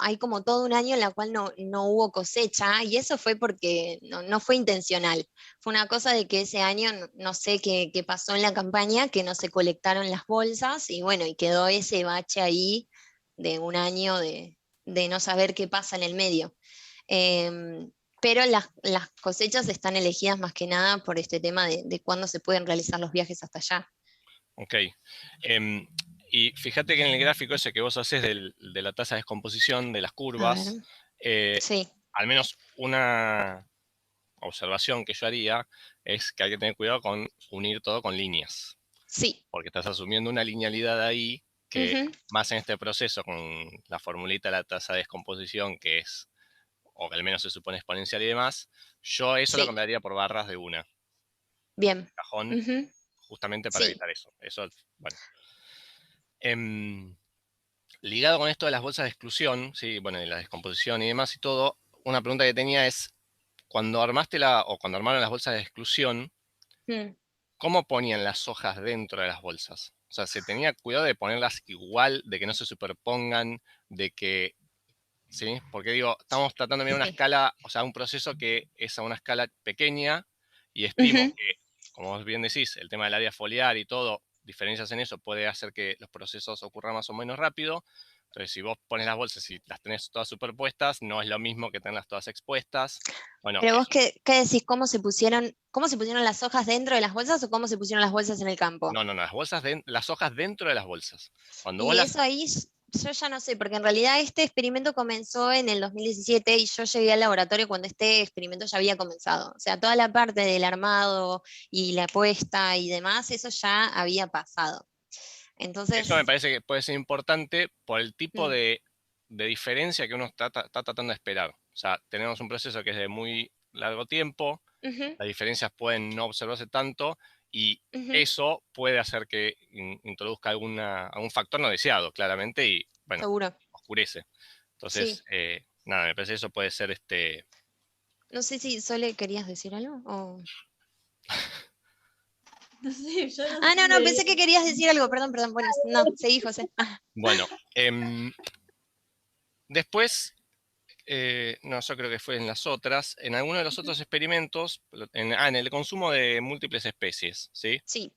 Speaker 1: todo un año en la cual no hubo cosecha y eso fue porque no fue intencional. Fue una cosa de que ese año no sé qué pasó en la campaña, que no se colectaron las bolsas y bueno, y quedó ese bache ahí de un año de no saber qué pasa en el medio. Pero las cosechas están elegidas más que nada por este tema de cuándo se pueden realizar los viajes hasta allá.
Speaker 4: ok. Em, y fíjate que en el gráfico ese que vos haces de la tasa de descomposición, de las
Speaker 1: A ver,
Speaker 4: curvas, eh,
Speaker 1: sí,
Speaker 4: al menos una observación que yo haría es que hay que tener cuidado con unir todo con líneas,
Speaker 1: sí.
Speaker 4: porque estás asumiendo una linealidad ahí que
Speaker 1: Ujú,
Speaker 4: más en este proceso con la formulita de la tasa de descomposición que es, o que al menos se supone exponencial y demás, yo eso lo
Speaker 1: sí,
Speaker 4: cambiaría por barras de una
Speaker 1: bien.
Speaker 4: cajón,
Speaker 1: Ujú,
Speaker 4: justamente para
Speaker 1: sí.
Speaker 4: evitar eso. Eso, bueno. Em, Ligado con esto de las bolsas de exclusión, ¿sí? Bueno, de la descomposición y demás y todo, una pregunta que tenía es, cuando cuando armaron las bolsas de exclusión,
Speaker 1: Mm.
Speaker 4: ¿cómo ponían las hojas dentro de las bolsas? O sea, ¿se tenía cuidado de ponerlas igual, de que no se superpongan, de que, ¿sí? Porque digo, estamos tratando de mirar una
Speaker 1: Sí.
Speaker 4: escala, o sea, un proceso que es a una escala pequeña y estimo
Speaker 1: Ujú.
Speaker 4: que, como vos bien decís, el tema del área foliar y todo, diferencias en eso puede hacer que los procesos ocurran más o menos rápido. Entonces, si vos pones las bolsas y las tenés todas superpuestas, no es lo mismo que tenerlas todas expuestas. Bueno,
Speaker 1: Pero vos
Speaker 4: eso.
Speaker 1: qué decís, cómo se pusieron las hojas dentro de las bolsas o cómo se pusieron las bolsas en el campo?
Speaker 4: No, no, no, las hojas dentro de las bolsas. Cuando vos
Speaker 1: Y
Speaker 4: las...
Speaker 1: eso ahí yo ya no sé, porque en realidad este experimento comenzó en el 2017 y yo llegué al laboratorio cuando este experimento ya había comenzado. O sea, toda la parte del armado y la puesta y demás, eso ya había pasado.
Speaker 4: Eso me
Speaker 1: Entonces,
Speaker 4: parece que puede ser importante por el tipo
Speaker 1: mm,
Speaker 4: de de diferencia que uno está tratando de esperar. O sea, tenemos un proceso que es de muy largo tiempo, las diferencias pueden no observarse tanto, y eso puede hacer que introduzca algún factor no deseado, claramente, y bueno,
Speaker 1: Seguro.
Speaker 4: oscurece. Entonces, nada, me parece que eso puede ser
Speaker 1: No sé si Sole querías decir algo.
Speaker 5: No sé, yo no
Speaker 1: Ah,
Speaker 5: sé.
Speaker 1: no, pensé que querías decir algo, perdón. Bueno, no, seguí, José.
Speaker 4: Bueno, después, no, yo creo que fue en las otras, en alguno de los otros experimentos, en el consumo de múltiples especies, ¿sí?
Speaker 1: Sí.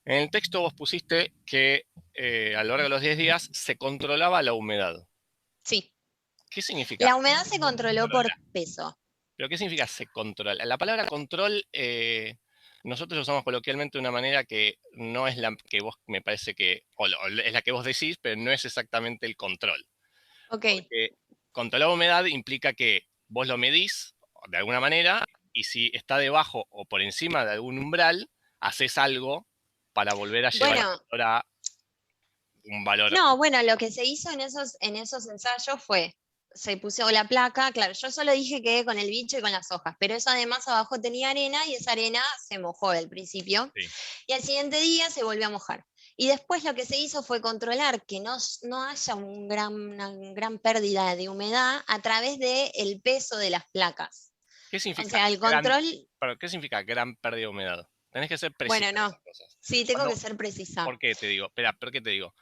Speaker 4: En el texto vos pusiste que a lo largo de los 10 días se controlaba la humedad.
Speaker 1: Sí.
Speaker 4: ¿Qué significa?
Speaker 1: La humedad se controló por peso.
Speaker 4: ¿Pero qué significa se controla? La palabra control nosotros lo usamos coloquialmente de una manera que no es la que vos me parece que, o es la que vos decís, pero no es exactamente el control.
Speaker 1: Ok.
Speaker 4: Porque controlar humedad implica que vos lo medís de alguna manera, y si está debajo o por encima de algún umbral, haces algo para volver a llevar
Speaker 1: Bueno,
Speaker 4: a un valor.
Speaker 1: no, bueno, lo que se hizo en esos ensayos fue, se puso la placa, claro, yo solo dije que con el bicho y con las hojas, pero eso además abajo tenía arena y esa arena se mojó al principio,
Speaker 4: Sí.
Speaker 1: y al siguiente día se volvió a mojar. Y después lo que se hizo fue controlar que no haya una gran pérdida de humedad a través del peso de las placas.
Speaker 4: ¿Qué
Speaker 1: O
Speaker 4: significa
Speaker 1: sea, el control,
Speaker 4: ¿qué significa gran pérdida de humedad? Tenés que ser
Speaker 1: bueno,
Speaker 4: preciso en
Speaker 1: no,
Speaker 4: esas cosas.
Speaker 1: sí, tengo que ser precisa.
Speaker 4: ¿Por qué te digo? Espera, ¿por qué te digo?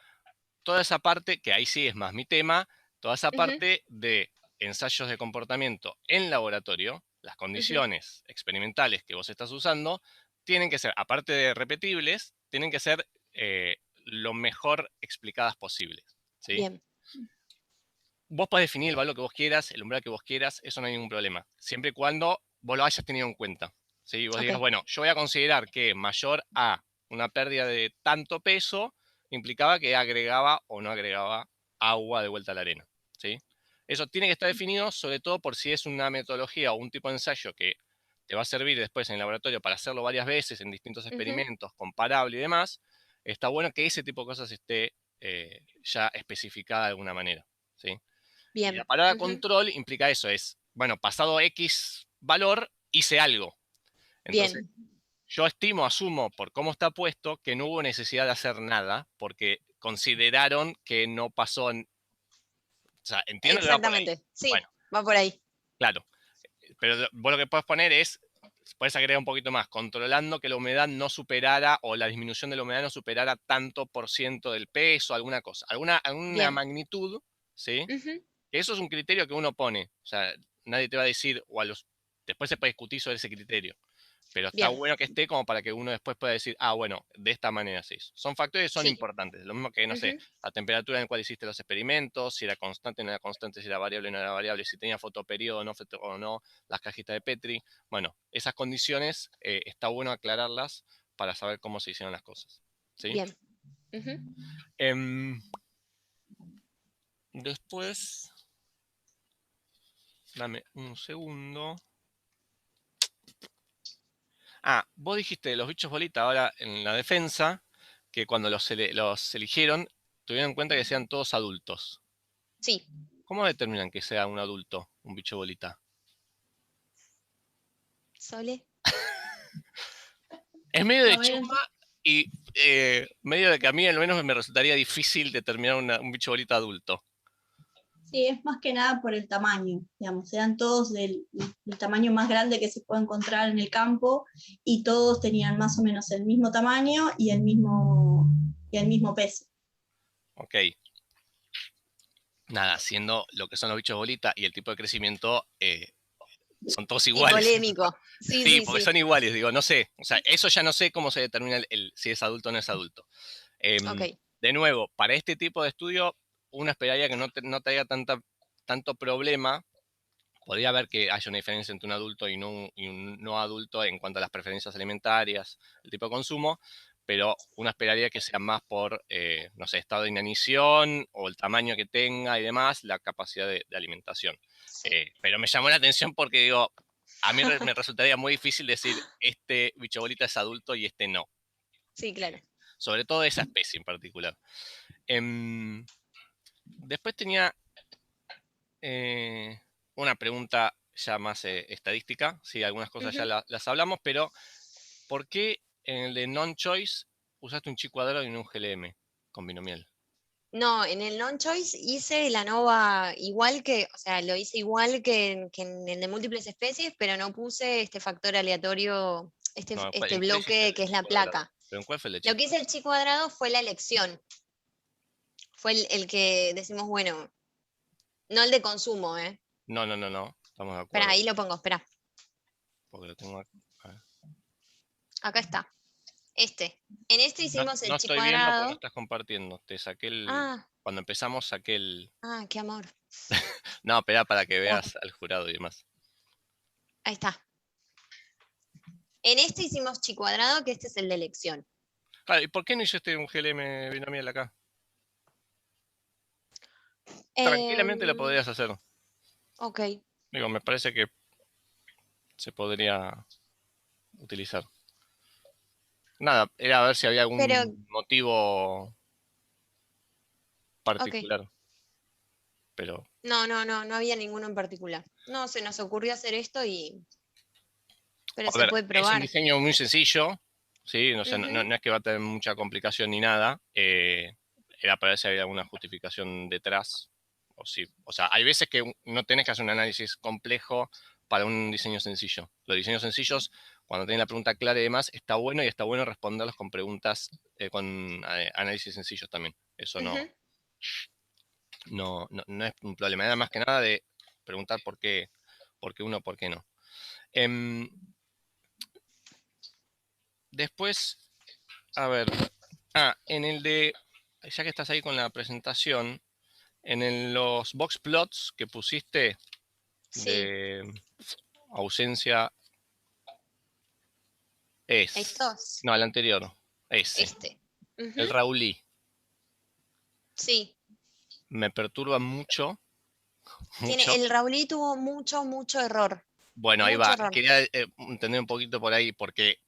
Speaker 4: Toda esa parte, que ahí sí es más mi tema, toda esa parte de ensayos de comportamiento en laboratorio, las condiciones experimentales que vos estás usando, tienen que ser, aparte de repetibles, tienen que ser lo mejor explicadas posibles, ¿sí?
Speaker 1: Bien.
Speaker 4: Vos podés definir el valor que vos quieras, el umbral que vos quieras, eso no hay ningún problema, siempre y cuando vos lo hayas tenido en cuenta. ¿Sí? Vos digas, bueno, yo voy a considerar que mayor a una pérdida de tanto peso implicaba que agregaba o no agregaba agua de vuelta a la arena. ¿Sí? Eso tiene que estar definido, sobre todo por si es una metodología o un tipo de ensayo que te va a servir después en el laboratorio para hacerlo varias veces en distintos experimentos, comparable y demás. Está bueno que ese tipo de cosas esté ya especificada de alguna manera. ¿Sí? Y la
Speaker 1: Bien.
Speaker 4: palabra control implica eso, es, bueno, pasado X valor, hice algo. Entonces,
Speaker 1: Bien.
Speaker 4: yo asumo, por cómo está puesto, que no hubo necesidad de hacer nada, porque consideraron que no pasó. O sea, entiendo que va por ahí.
Speaker 1: Exactamente. Sí,
Speaker 4: Bueno,
Speaker 1: va por ahí.
Speaker 4: claro. Pero vos lo que puedes poner es, puedes agregar un poquito más, controlando que la humedad no superara, o la disminución de la humedad no superara tanto por ciento del peso, alguna cosa, alguna
Speaker 1: Bien.
Speaker 4: magnitud, ¿sí? Que eso es un criterio que uno pone. O sea, nadie te va a decir, después se puede discutir sobre ese criterio. Pero está
Speaker 1: Bien.
Speaker 4: bueno que esté como para que uno después pueda decir, bueno, de esta manera se hizo. Son factores que son
Speaker 1: Sí.
Speaker 4: importantes. Lo mismo que, no sé, la temperatura en la cual hiciste los experimentos, si era constante o no era constante, si era variable o no era variable, si tenía fotoperiodo o no, las cajitas de Petri. Bueno, esas condiciones está bueno aclararlas para saber cómo se hicieron las cosas. ¿Sí?
Speaker 1: Bien.
Speaker 4: Después, dame un segundo. Vos dijiste de los bichos bolita ahora en la defensa, que cuando los eligieron, tuvieron en cuenta que sean todos adultos.
Speaker 1: Sí.
Speaker 4: ¿Cómo determinan que sea un adulto, un bicho bolita?
Speaker 1: Sole.
Speaker 4: Es medio de
Speaker 5: No, era-
Speaker 4: chumba y medio de que a mí al menos me resultaría difícil determinar un bicho bolita adulto.
Speaker 5: Sí, es más que nada por el tamaño, digamos, eran todos del tamaño más grande que se puede encontrar en el campo, y todos tenían más o menos el mismo tamaño y el mismo peso.
Speaker 4: Ok. Nada, siendo lo que son los bichos bolita y el tipo de crecimiento, son todos
Speaker 1: Y
Speaker 4: iguales.
Speaker 1: polémico. Sí,
Speaker 4: Sí,
Speaker 1: sí,
Speaker 4: porque
Speaker 1: sí.
Speaker 4: son iguales, digo, no sé. O sea, eso ya no sé cómo se determina si es adulto o no es adulto.
Speaker 1: Ok.
Speaker 4: De nuevo, para este tipo de estudio, uno esperaría que no traiga tanto problema. Podría haber que haya una diferencia entre un adulto y un no adulto en cuanto a las preferencias alimentarias, el tipo de consumo, pero uno esperaría que sea más por, no sé, estado de inanición o el tamaño que tenga y demás, la capacidad de alimentación. Pero me llamó la atención porque digo, a mí me resultaría muy difícil decir, este bicho bolita es adulto y este no.
Speaker 1: Sí, claro.
Speaker 4: Sobre todo esa especie en particular. Después tenía una pregunta ya más estadística. Sí, algunas cosas ya
Speaker 1: Ujú.
Speaker 4: las hablamos, pero ¿por qué en el de non-choice usaste un chi cuadrado y no un GLM con binomial?
Speaker 1: No, en el non-choice hice la ANOVA igual que, o sea, lo hice igual que en el de múltiples especies, pero no puse este factor aleatorio,
Speaker 4: No,
Speaker 1: este
Speaker 4: ¿en cuál hiciste
Speaker 1: bloque
Speaker 4: el
Speaker 1: que
Speaker 4: de
Speaker 1: es
Speaker 4: chi
Speaker 1: la
Speaker 4: cuadrado?
Speaker 1: placa.
Speaker 4: ¿Pero en cuál fue el de chi
Speaker 1: Lo que hice
Speaker 4: cuadrado?
Speaker 1: el chi cuadrado fue la elección, fue el que decimos, bueno, no el de consumo, ¿eh?
Speaker 4: No, no, no, no. Estamos de
Speaker 1: Espera,
Speaker 4: acuerdo.
Speaker 1: ahí lo pongo, espera,
Speaker 4: Porque lo tengo acá. A ver.
Speaker 1: acá está, este. En este
Speaker 4: No,
Speaker 1: hicimos
Speaker 4: no
Speaker 1: el chi
Speaker 4: estoy viendo porque no
Speaker 1: cuadrado.
Speaker 4: estás compartiendo. Te saqué el.
Speaker 1: Ah,
Speaker 4: Cuando empezamos saqué el.
Speaker 1: qué amor.
Speaker 4: No, espera para que
Speaker 1: Espera,
Speaker 4: veas al jurado y demás.
Speaker 1: ahí está. En este hicimos chi cuadrado, que este es el de elección.
Speaker 4: Claro, ¿y por qué no hiciste un GLM binomial acá? Tranquilamente lo
Speaker 1: Em,
Speaker 4: podrías hacer.
Speaker 1: ok,
Speaker 4: Digo, me parece que se podría utilizar. Nada, era a ver si había
Speaker 1: pero,
Speaker 4: algún motivo
Speaker 1: ok.
Speaker 4: particular. Pero,
Speaker 1: No había ninguno en particular. No, se nos ocurrió hacer esto pero
Speaker 4: a
Speaker 1: se
Speaker 4: ver,
Speaker 1: puede
Speaker 4: es un
Speaker 1: probar.
Speaker 4: diseño muy sencillo, ¿sí? O sea,
Speaker 1: Ujú,
Speaker 4: no es que va a tener mucha complicación ni nada. Era para ver si había alguna justificación detrás. O, sí. O sea, hay veces que no tenés que hacer un análisis complejo para un diseño sencillo. Los diseños sencillos, cuando tienen la pregunta clara y demás, está bueno y está bueno responderlos con preguntas, con análisis sencillos también. Eso
Speaker 1: ujú.
Speaker 4: no es un problema. Era más que nada de preguntar por qué uno, por qué no. Em, Después, a ver. En el de, ya que estás ahí con la presentación, los box plots que pusiste
Speaker 1: Sí,
Speaker 4: de ausencia es.
Speaker 1: estos,
Speaker 4: No, el anterior. Ese.
Speaker 1: este. Ujú,
Speaker 4: El Raulí.
Speaker 1: sí,
Speaker 4: Me perturba mucho, mucho.
Speaker 1: el Raulí tuvo mucho error.
Speaker 4: Bueno, ahí
Speaker 1: Mucho
Speaker 4: va.
Speaker 1: error.
Speaker 4: Quería entender un poquito por ahí, porque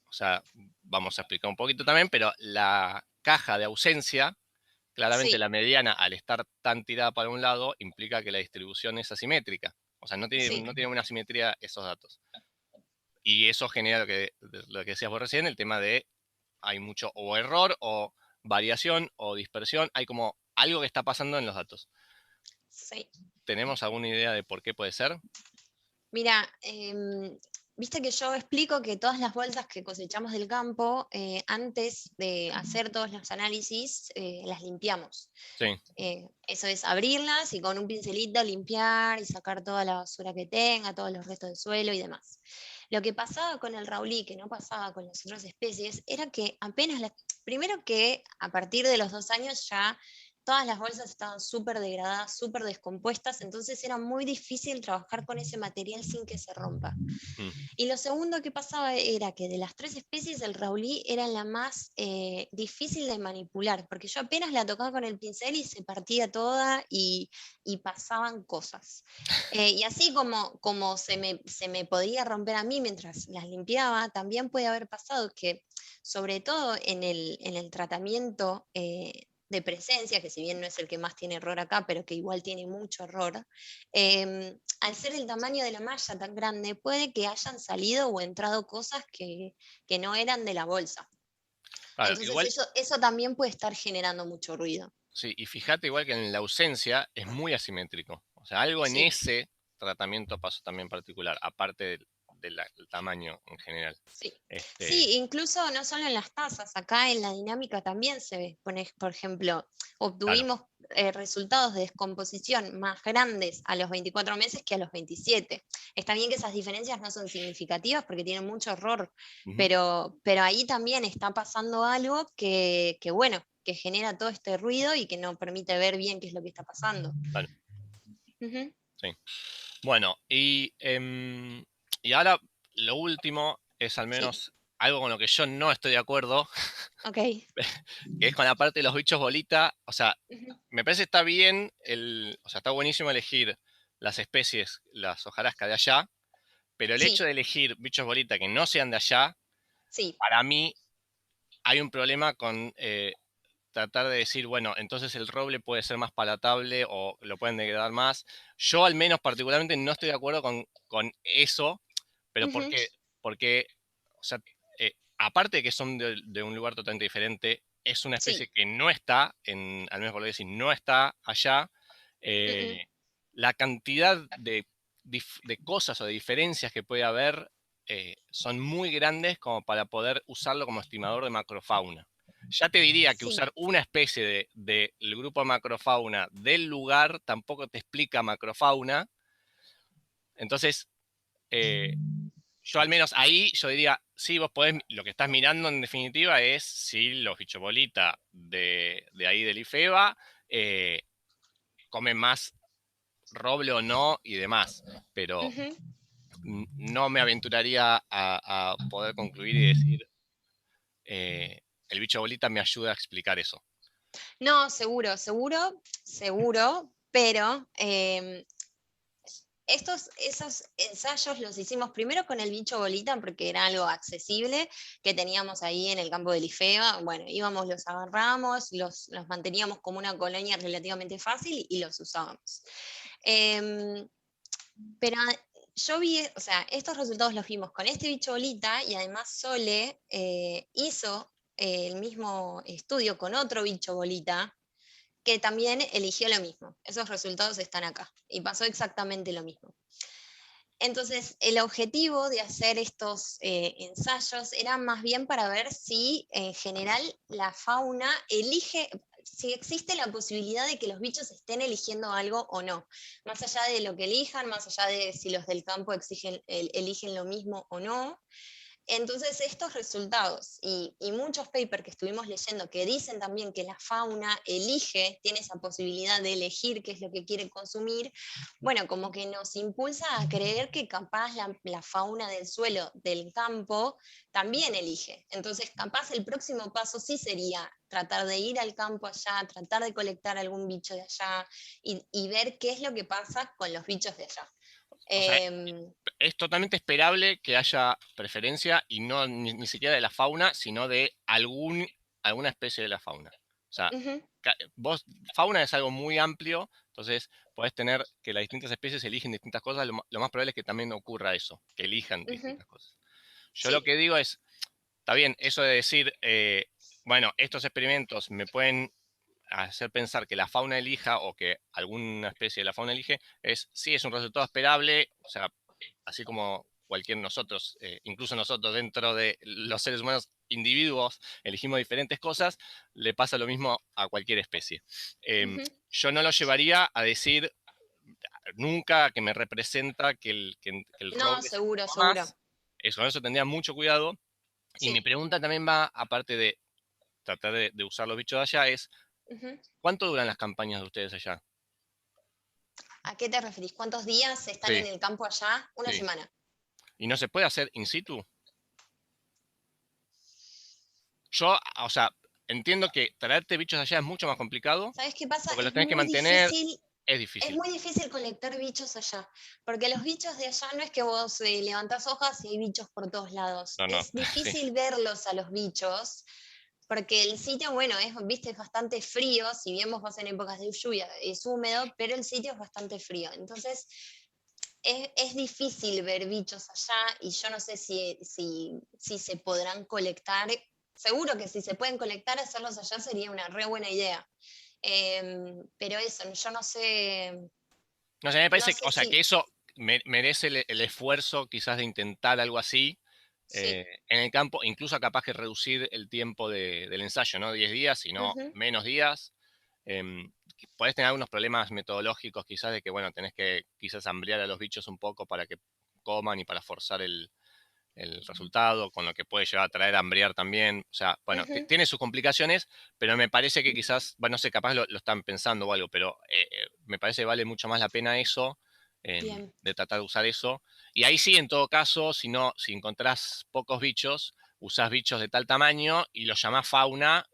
Speaker 4: o sea, vamos a explicar un poquito también, pero la caja de ausencia, claramente
Speaker 1: Sí,
Speaker 4: la mediana, al estar tan tirada para un lado, implica que la distribución es asimétrica. O sea,
Speaker 1: sí.
Speaker 4: no tiene una simetría esos datos. Y eso genera lo que decías vos recién, el tema de hay mucho o error o variación o dispersión. Hay como algo que está pasando en los datos.
Speaker 1: Sí.
Speaker 4: ¿Tenemos alguna idea de por qué puede ser?
Speaker 1: Mira, viste que yo explico que todas las bolsas que cosechamos del campo, antes de hacer todos los análisis, las limpiamos.
Speaker 4: Sí.
Speaker 1: Eso es abrirlas y con un pincelito limpiar y sacar toda la basura que tenga, todos los restos del suelo y demás. Lo que pasaba con el Raulí, que no pasaba con las otras especies, era que primero que a partir de los 2 años ya todas las bolsas estaban súper degradadas, súper descompuestas, entonces era muy difícil trabajar con ese material sin que se rompa.
Speaker 4: Mm.
Speaker 1: Y lo segundo que pasaba era que de las 3 especies el Raulí era la más difícil de manipular, porque yo apenas la tocaba con el pincel y se partía toda y pasaban cosas. Y así como se me podía romper a mí mientras las limpiaba, también puede haber pasado que, sobre todo en el tratamiento de presencia, que si bien no es el que más tiene error acá, pero que igual tiene mucho error, al ser el tamaño de la malla tan grande, puede que hayan salido o entrado cosas que no eran de la bolsa.
Speaker 4: Claro,
Speaker 1: Entonces
Speaker 4: igual,
Speaker 1: eso también puede estar generando mucho ruido.
Speaker 4: sí, y fíjate igual que en la ausencia es muy asimétrico. O sea, algo en
Speaker 1: Sí.
Speaker 4: ese tratamiento pasó también particular, aparte del tamaño en general.
Speaker 1: Sí.
Speaker 4: Este,
Speaker 1: Sí, incluso no solo en las tasas, acá en la dinámica también se ve. Por ejemplo,
Speaker 4: claro.
Speaker 1: obtuvimos resultados de descomposición más grandes a los 24 meses que a los 27. Está bien que esas diferencias no son significativas porque tienen mucho error,
Speaker 4: Ujú.
Speaker 1: pero ahí también está pasando algo bueno, que genera todo este ruido y que no permite ver bien qué es lo que está pasando.
Speaker 4: Claro,
Speaker 1: Ujú.
Speaker 4: sí. Bueno, y ahora lo último es al
Speaker 1: Sí,
Speaker 4: menos algo con lo que yo no estoy de acuerdo,
Speaker 1: ok.
Speaker 4: que es con la parte de los bichos bolita. O sea,
Speaker 1: Ujú.
Speaker 4: me parece que está bien, o sea, está buenísimo elegir las especies, las hojarasca de allá, pero el hecho
Speaker 1: Sí,
Speaker 4: de elegir bichos bolita que no sean de allá,
Speaker 1: sí,
Speaker 4: para mí hay un problema con tratar de decir, bueno, entonces el roble puede ser más palatable o lo pueden degradar más. Yo al menos particularmente no estoy de acuerdo con eso, pero ¿por
Speaker 1: Ujú.
Speaker 4: qué? Porque, o sea, aparte de que son de un lugar totalmente diferente, es una especie
Speaker 1: Sí.
Speaker 4: que no está, al menos por lo que decir, no está allá.
Speaker 1: Mm,
Speaker 4: La cantidad de cosas o de diferencias que puede haber son muy grandes como para poder usarlo como estimador de macrofauna. Ya te diría que
Speaker 1: sí.
Speaker 4: usar una especie del grupo de macrofauna del lugar tampoco te explica macrofauna. Entonces, yo al menos ahí yo diría, sí, vos podés, lo que estás mirando en definitiva es si los bichobolita de ahí del IFEBA comen más roble o no y demás, pero
Speaker 1: Ujú.
Speaker 4: no me aventuraría a poder concluir y decir, el bicho bolita me ayuda a explicar eso.
Speaker 1: No, seguro, seguro, seguro, pero esos ensayos los hicimos primero con el bicho bolita porque era algo accesible que teníamos ahí en el campo del IFEBA. Bueno, íbamos, los agarramos, los manteníamos como una colonia relativamente fácil y los usábamos. Em, pero yo vi, o sea, estos resultados los vimos con este bicho bolita y además Sole hizo el mismo estudio con otro bicho bolita que también eligió lo mismo. Esos resultados están acá y pasó exactamente lo mismo. Entonces, el objetivo de hacer estos ensayos era más bien para ver si en general la fauna elige, si existe la posibilidad de que los bichos estén eligiendo algo o no, más allá de lo que elijan, más allá de si los del campo eligen lo mismo o no. Entonces, estos resultados y muchos papers que estuvimos leyendo que dicen también que la fauna elige, tiene esa posibilidad de elegir qué es lo que quiere consumir, bueno, como que nos impulsa a creer que capaz la fauna del suelo, del campo, también elige. Entonces, capaz el próximo paso sí sería tratar de ir al campo allá, tratar de colectar algún bicho de allá y ver qué es lo que pasa con los bichos de allá.
Speaker 4: O sea,
Speaker 1: Em,
Speaker 4: es totalmente esperable que haya preferencia y no ni siquiera de la fauna, sino de alguna especie de la fauna. O sea,
Speaker 1: ujú,
Speaker 4: vos, fauna es algo muy amplio, entonces podés tener que las distintas especies eligen distintas cosas, lo más probable es que también ocurra eso, que elijan
Speaker 1: ujú,
Speaker 4: distintas cosas. Yo lo
Speaker 1: sí.
Speaker 4: que digo es, está bien, eso de decir, bueno, estos experimentos me pueden hacer pensar que la fauna elija o que alguna especie de la fauna elige, sí, es un resultado esperable, o sea, así como cualquier nosotros, incluso nosotros dentro de los seres humanos, individuos, elegimos diferentes cosas, le pasa lo mismo a cualquier especie.
Speaker 1: Ujú.
Speaker 4: Yo no lo llevaría a decir nunca que me representa que el
Speaker 1: No,
Speaker 4: roble se
Speaker 1: seguro,
Speaker 4: coma
Speaker 1: seguro.
Speaker 4: más, con eso tendría mucho cuidado. Y mi
Speaker 1: Sí.
Speaker 4: pregunta también va, aparte de tratar de usar los bichos de allá, es
Speaker 1: Ujú.
Speaker 4: ¿cuánto duran las campañas de ustedes allá?
Speaker 1: ¿A qué te referís? ¿Cuántos días están en
Speaker 4: Sí,
Speaker 1: el campo allá? Una
Speaker 4: sí.
Speaker 1: semana.
Speaker 4: ¿Y no se puede hacer in situ? Yo, o sea, entiendo que traerte bichos de allá es mucho más complicado,
Speaker 1: ¿Sabes qué pasa?
Speaker 4: porque los tenés que mantener, es
Speaker 1: Es
Speaker 4: difícil.
Speaker 1: muy difícil colectar bichos allá, porque los bichos de allá no es que vos levantás hojas y hay bichos por todos lados.
Speaker 4: No, no,
Speaker 1: Es
Speaker 4: sí.
Speaker 1: difícil verlos a los bichos, porque el sitio, bueno, viste, es bastante frío, si bien vos vas en épocas de lluvia, es húmedo, pero el sitio es bastante frío. Entonces, es difícil ver bichos allá y yo no sé si se podrán colectar. Seguro que si se pueden colectar, hacerlos allá sería una re buena idea. Pero eso, yo no sé,
Speaker 4: No sé, me
Speaker 1: no
Speaker 4: parece,
Speaker 1: sé
Speaker 4: o sea, que
Speaker 1: si,
Speaker 4: eso merece el esfuerzo quizás de intentar algo así
Speaker 1: sí.
Speaker 4: en el campo, incluso capaz que reducir el tiempo del ensayo, ¿no? 10 días, sino
Speaker 1: Ujú,
Speaker 4: menos días. Podés tener algunos problemas metodológicos quizás de que, bueno, tenés que quizás hambriar a los bichos un poco para que coman y para forzar el resultado, con lo que puede llegar a traer a hambriar también. O sea, bueno,
Speaker 1: ujú,
Speaker 4: tiene sus complicaciones, pero me parece que quizás, bueno, no sé, capaz lo están pensando o algo, pero me parece que vale mucho más la pena eso,
Speaker 1: bien,
Speaker 4: de tratar de usar eso. Y ahí sí, en todo caso, si encontrás pocos bichos, usás bichos de tal tamaño y los llamás fauna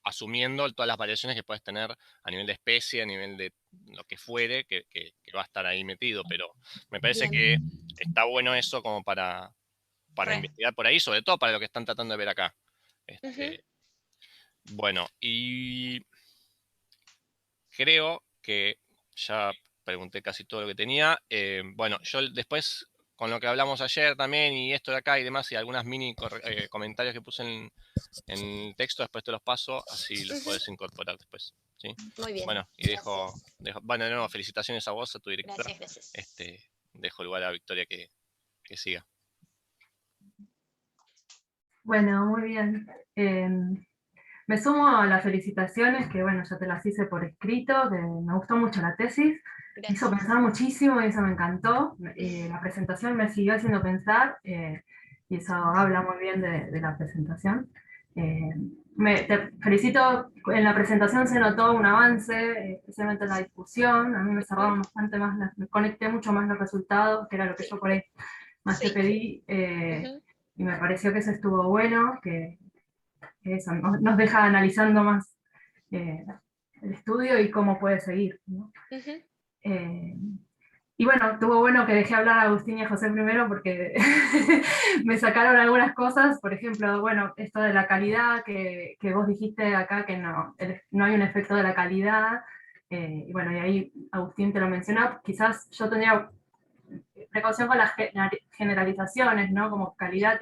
Speaker 4: asumiendo todas las variaciones que puedes tener a nivel de especie, a nivel de lo que fuere, que va a estar ahí metido. Pero me parece
Speaker 1: bien,
Speaker 4: que está bueno eso como para
Speaker 1: re.
Speaker 4: investigar por ahí, sobre todo para lo que están tratando de ver acá.
Speaker 1: Ujú.
Speaker 4: Este, Bueno, y creo que ya pregunté casi todo lo que tenía. Bueno, yo después, con lo que hablamos ayer también, y esto de acá y demás, y algunas mini comentarios que puse en el texto, después te los paso, así los podés incorporar después. ¿Sí?
Speaker 1: Muy bien.
Speaker 4: Bueno, y
Speaker 1: Gracias.
Speaker 4: bueno, de nuevo, felicitaciones a vos, a tu directora.
Speaker 1: Gracias.
Speaker 4: Dejo lugar a Victoria que siga.
Speaker 2: Bueno, muy bien. Me sumo a las felicitaciones, que bueno, ya te las hice por escrito, que me gustó mucho la tesis, me hizo
Speaker 1: Gracias.
Speaker 2: pensar muchísimo y eso me encantó. La presentación me siguió haciendo pensar y eso habla muy bien de la presentación. Te felicito, en la presentación se notó un avance, especialmente en la discusión, a mí me cerraron bastante más, me conecté mucho más los resultados, que era lo que yo por ahí más te
Speaker 1: Sí.
Speaker 2: pedí, y me pareció que eso estuvo bueno, que eso nos deja analizando más el estudio y cómo puede seguir, ¿no? Y bueno, estuvo bueno que dejé hablar a Agustín y a José primero porque me sacaron algunas cosas, por ejemplo, bueno, esto de la calidad que vos dijiste acá, que no hay un efecto de la calidad, y bueno, y ahí Agustín te lo mencionó, quizás yo tenía precaución con las generalizaciones, ¿no? Como calidad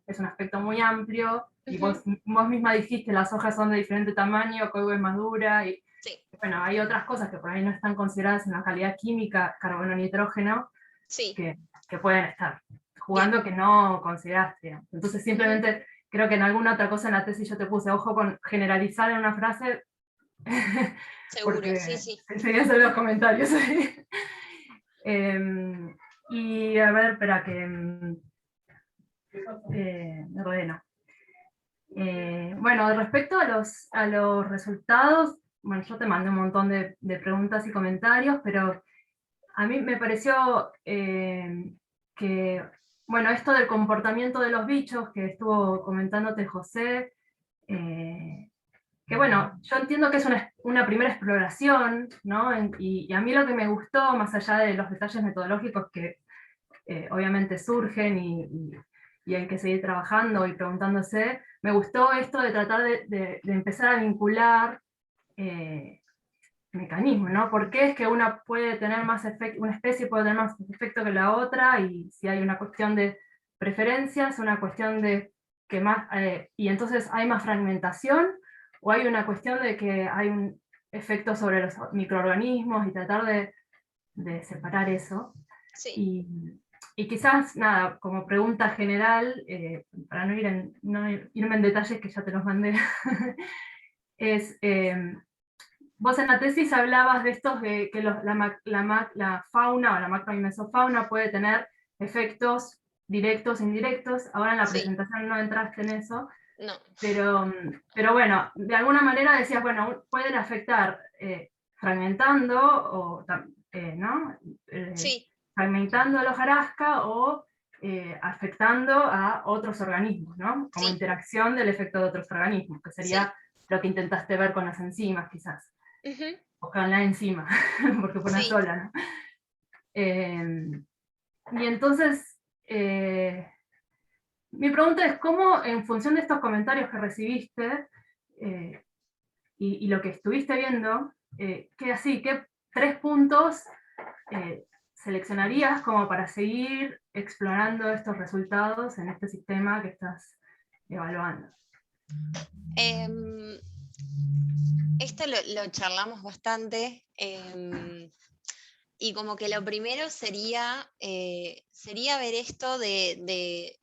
Speaker 2: es un aspecto muy amplio, y vos misma dijiste, las hojas son de diferente tamaño, Koigo es más dura, y
Speaker 1: Sí.
Speaker 2: bueno, hay otras cosas que por ahí no están consideradas en la calidad química, carbono, nitrógeno,
Speaker 1: Sí.
Speaker 2: que pueden estar jugando que no consideraste. Entonces simplemente creo que en alguna otra cosa en la tesis yo te puse ojo con generalizar en una frase,
Speaker 1: Seguro,
Speaker 2: porque
Speaker 1: sí.
Speaker 2: enseguida hacer los comentarios. Y a ver, espera que me ordeno. Bueno, respecto a los resultados, bueno, yo te mandé un montón de preguntas y comentarios, pero a mí me pareció que, bueno, esto del comportamiento de los bichos que estuvo comentándote José, que bueno, yo entiendo que es una primera exploración, ¿no? Y a mí lo que me gustó, más allá de los detalles metodológicos que obviamente surgen y hay que seguir trabajando y preguntándose, me gustó esto de tratar de empezar a vincular mecanismos, ¿no? ¿Por qué es que una puede tener más efecto, una especie puede tener más efecto que la otra? Y si hay una cuestión de preferencias, una cuestión de que más, y entonces hay más fragmentación, o hay una cuestión de que hay un efecto sobre los microorganismos y tratar de separar eso.
Speaker 1: Sí.
Speaker 2: Y quizás, nada, como pregunta general, para no irme en detalles que ya te los mandé, es, vos en la tesis hablabas de estos, de que la fauna o la macro y mesofauna puede tener efectos directos e indirectos. Ahora en la
Speaker 1: Sí.
Speaker 2: presentación no entraste en eso,
Speaker 1: No.
Speaker 2: pero bueno, de alguna manera decías, bueno, pueden afectar fragmentando, ¿no?
Speaker 1: Sí.
Speaker 2: Fragmentando a la hojarasca o afectando a otros organismos, ¿no? Como
Speaker 1: Sí.
Speaker 2: interacción del efecto de otros organismos, que sería lo que intentaste ver con las enzimas, quizás. O con la enzima, porque fue una
Speaker 1: Sí.
Speaker 2: sola, ¿no? Y entonces, mi pregunta es cómo, en función de estos comentarios que recibiste y lo que estuviste viendo, ¿qué 3 puntos seleccionarías como para seguir explorando estos resultados en este sistema que estás evaluando?
Speaker 1: Esto lo charlamos bastante, y como que lo primero sería ver esto de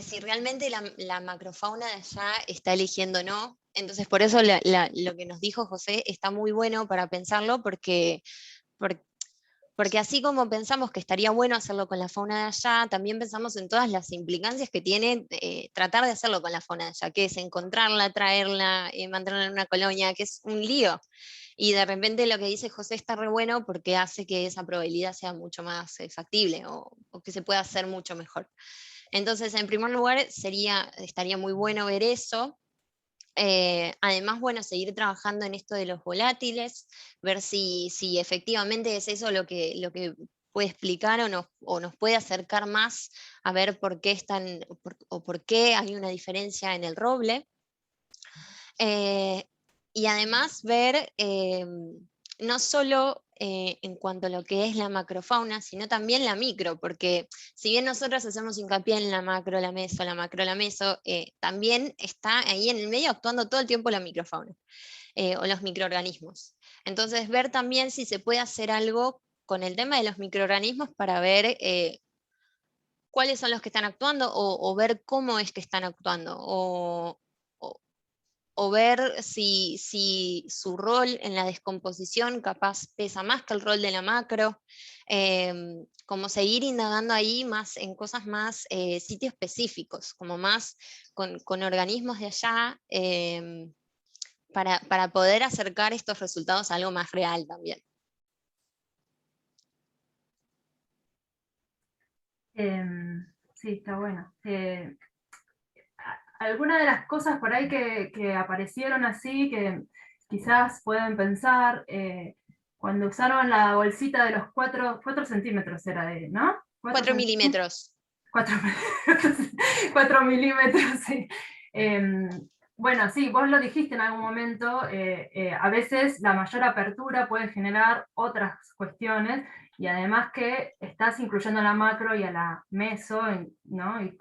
Speaker 1: si realmente la macrofauna de allá está eligiendo o no. Entonces, por eso lo que nos dijo José está muy bueno para pensarlo, porque así como pensamos que estaría bueno hacerlo con la fauna de allá, también pensamos en todas las implicancias que tiene tratar de hacerlo con la fauna de allá, que es encontrarla, traerla, mantenerla en una colonia, que es un lío. Y de repente lo que dice José está re bueno porque hace que esa probabilidad sea mucho más factible o que se pueda hacer mucho mejor. Entonces, en primer lugar, estaría muy bueno ver eso. Además, bueno, seguir trabajando en esto de los volátiles, ver si efectivamente es eso lo que puede explicar o nos puede acercar más a ver por qué por qué hay una diferencia en el roble. Y además ver no solo en cuanto a lo que es la macrofauna, sino también la micro, porque si bien nosotros hacemos hincapié en la macro, la meso, la macro, la meso, también está ahí en el medio actuando todo el tiempo la microfauna o los microorganismos. Entonces ver también si se puede hacer algo con el tema de los microorganismos para ver cuáles son los que están actuando o ver cómo es que están actuando, o ver si su rol en la descomposición capaz pesa más que el rol de la macro, como seguir indagando ahí más en cosas más sitios específicos, como más con organismos de allá, para poder acercar estos resultados a algo más real también.
Speaker 2: Sí, está bueno. Algunas de las cosas por ahí que aparecieron así, que quizás pueden pensar, cuando usaron la bolsita de los 4 centímetros era de, ¿no?
Speaker 1: 4 milímetros.
Speaker 2: 4, 4 milímetros, sí. Bueno, sí, vos lo dijiste en algún momento, a veces la mayor apertura puede generar otras cuestiones, y además que estás incluyendo a la macro y a la meso, ¿no? Y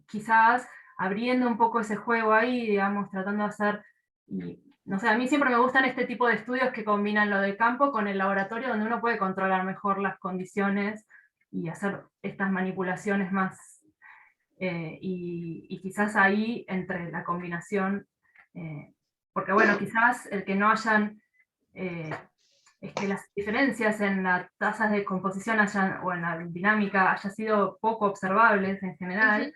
Speaker 2: quizás abriendo un poco ese juego ahí, digamos, tratando de hacer, y, no sé, a mí siempre me gustan este tipo de estudios que combinan lo de campo con el laboratorio, donde uno puede controlar mejor las condiciones y hacer estas manipulaciones más, y quizás ahí entre la combinación, porque bueno, quizás el que no hayan, es que las diferencias en las tasas de composición o en la dinámica haya sido poco observables en general.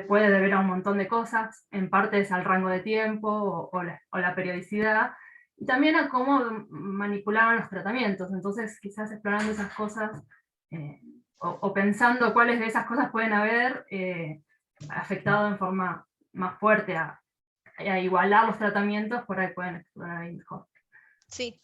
Speaker 2: Puede deber a un montón de cosas, en parte es al rango de tiempo o la periodicidad, y también a cómo manipulaban los tratamientos. Entonces quizás explorando esas cosas, o pensando cuáles de esas cosas pueden haber afectado en forma más fuerte a igualar los tratamientos, por ahí pueden explorar ahí mejor.
Speaker 1: Sí.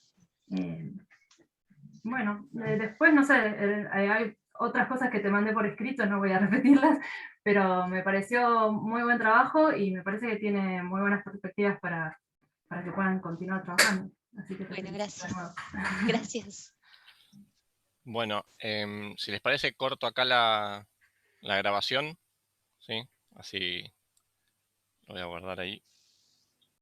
Speaker 2: Bueno, después, no sé, hay otras cosas que te mandé por escrito, no voy a repetirlas, pero me pareció muy buen trabajo y me parece que tiene muy buenas perspectivas para que puedan continuar trabajando. Así que
Speaker 1: bueno, gracias.
Speaker 2: De nuevo.
Speaker 1: Gracias.
Speaker 4: Bueno, si les parece, corto acá la grabación, ¿sí? Así lo voy a guardar ahí.